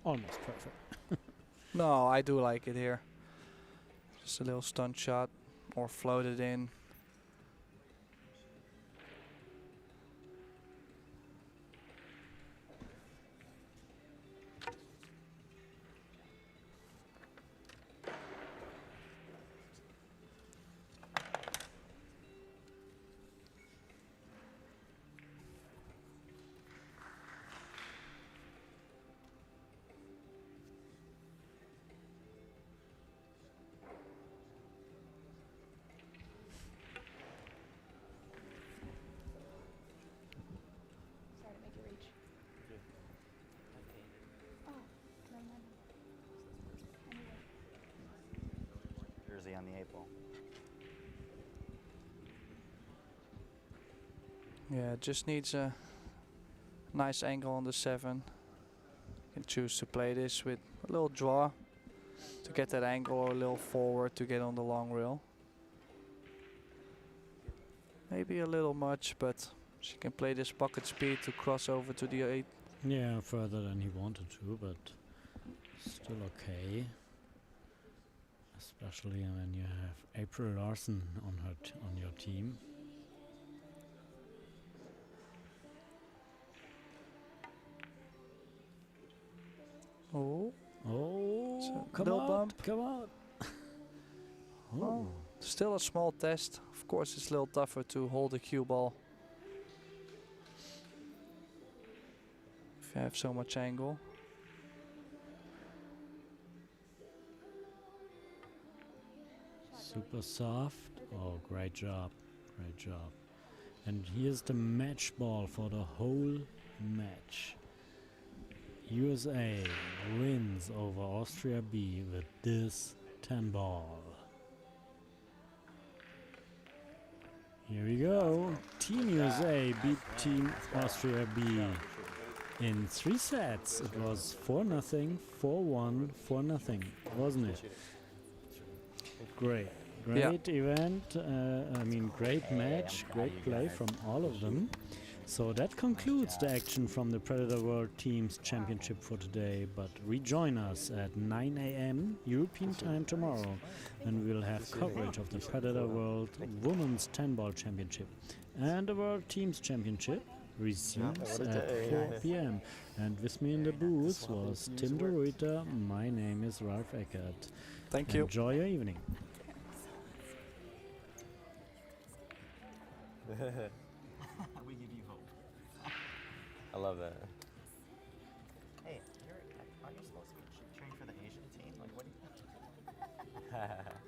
[SPEAKER 1] Almost perfect.
[SPEAKER 3] No, I do like it here. Just a little stunt shot or float it in.
[SPEAKER 5] Sorry to make you reach. Oh, never mind. Anyway.
[SPEAKER 4] Jersey on the 8 ball.
[SPEAKER 3] Yeah, just needs a nice angle on the 7. Can choose to play this with a little draw to get that angle, or a little forward to get on the long rail. Maybe a little much, but she can play this pocket speed to cross over to the 8.
[SPEAKER 1] Yeah, further than he wanted to, but still okay. Especially when you have April Larson on on your team.
[SPEAKER 3] Oh,
[SPEAKER 1] Oh,
[SPEAKER 3] a
[SPEAKER 1] come
[SPEAKER 3] little
[SPEAKER 1] out,
[SPEAKER 3] bump.
[SPEAKER 1] come out.
[SPEAKER 3] Oh, still a small test. Of course, it's a little tougher to hold a cue ball if you have so much angle.
[SPEAKER 1] Super soft. Oh, great job. Great job. And here's the match ball for the whole match. USA wins over Austria B with this 10 ball. Here we go. Team USA beat Team Austria B in 3 sets. It was 4-0, 4-1, 4-0, wasn't it? Great. Great event, I mean great match, great play from all of them. So that concludes the action from the Predator World Teams Championship for today, but rejoin us at 9 AM European time tomorrow, when we will have coverage of the Predator World Women's 10-Ball Championship. And the World Teams Championship resumes at 4 PM. And with me in the booth was Tim de Ruyter. My name is Ralph Eckert.
[SPEAKER 3] Thank you.
[SPEAKER 1] Enjoy your evening.
[SPEAKER 4] We give you hope. I love that. Hey, aren't you supposed to be cheering for the Asian team? Like, what do you...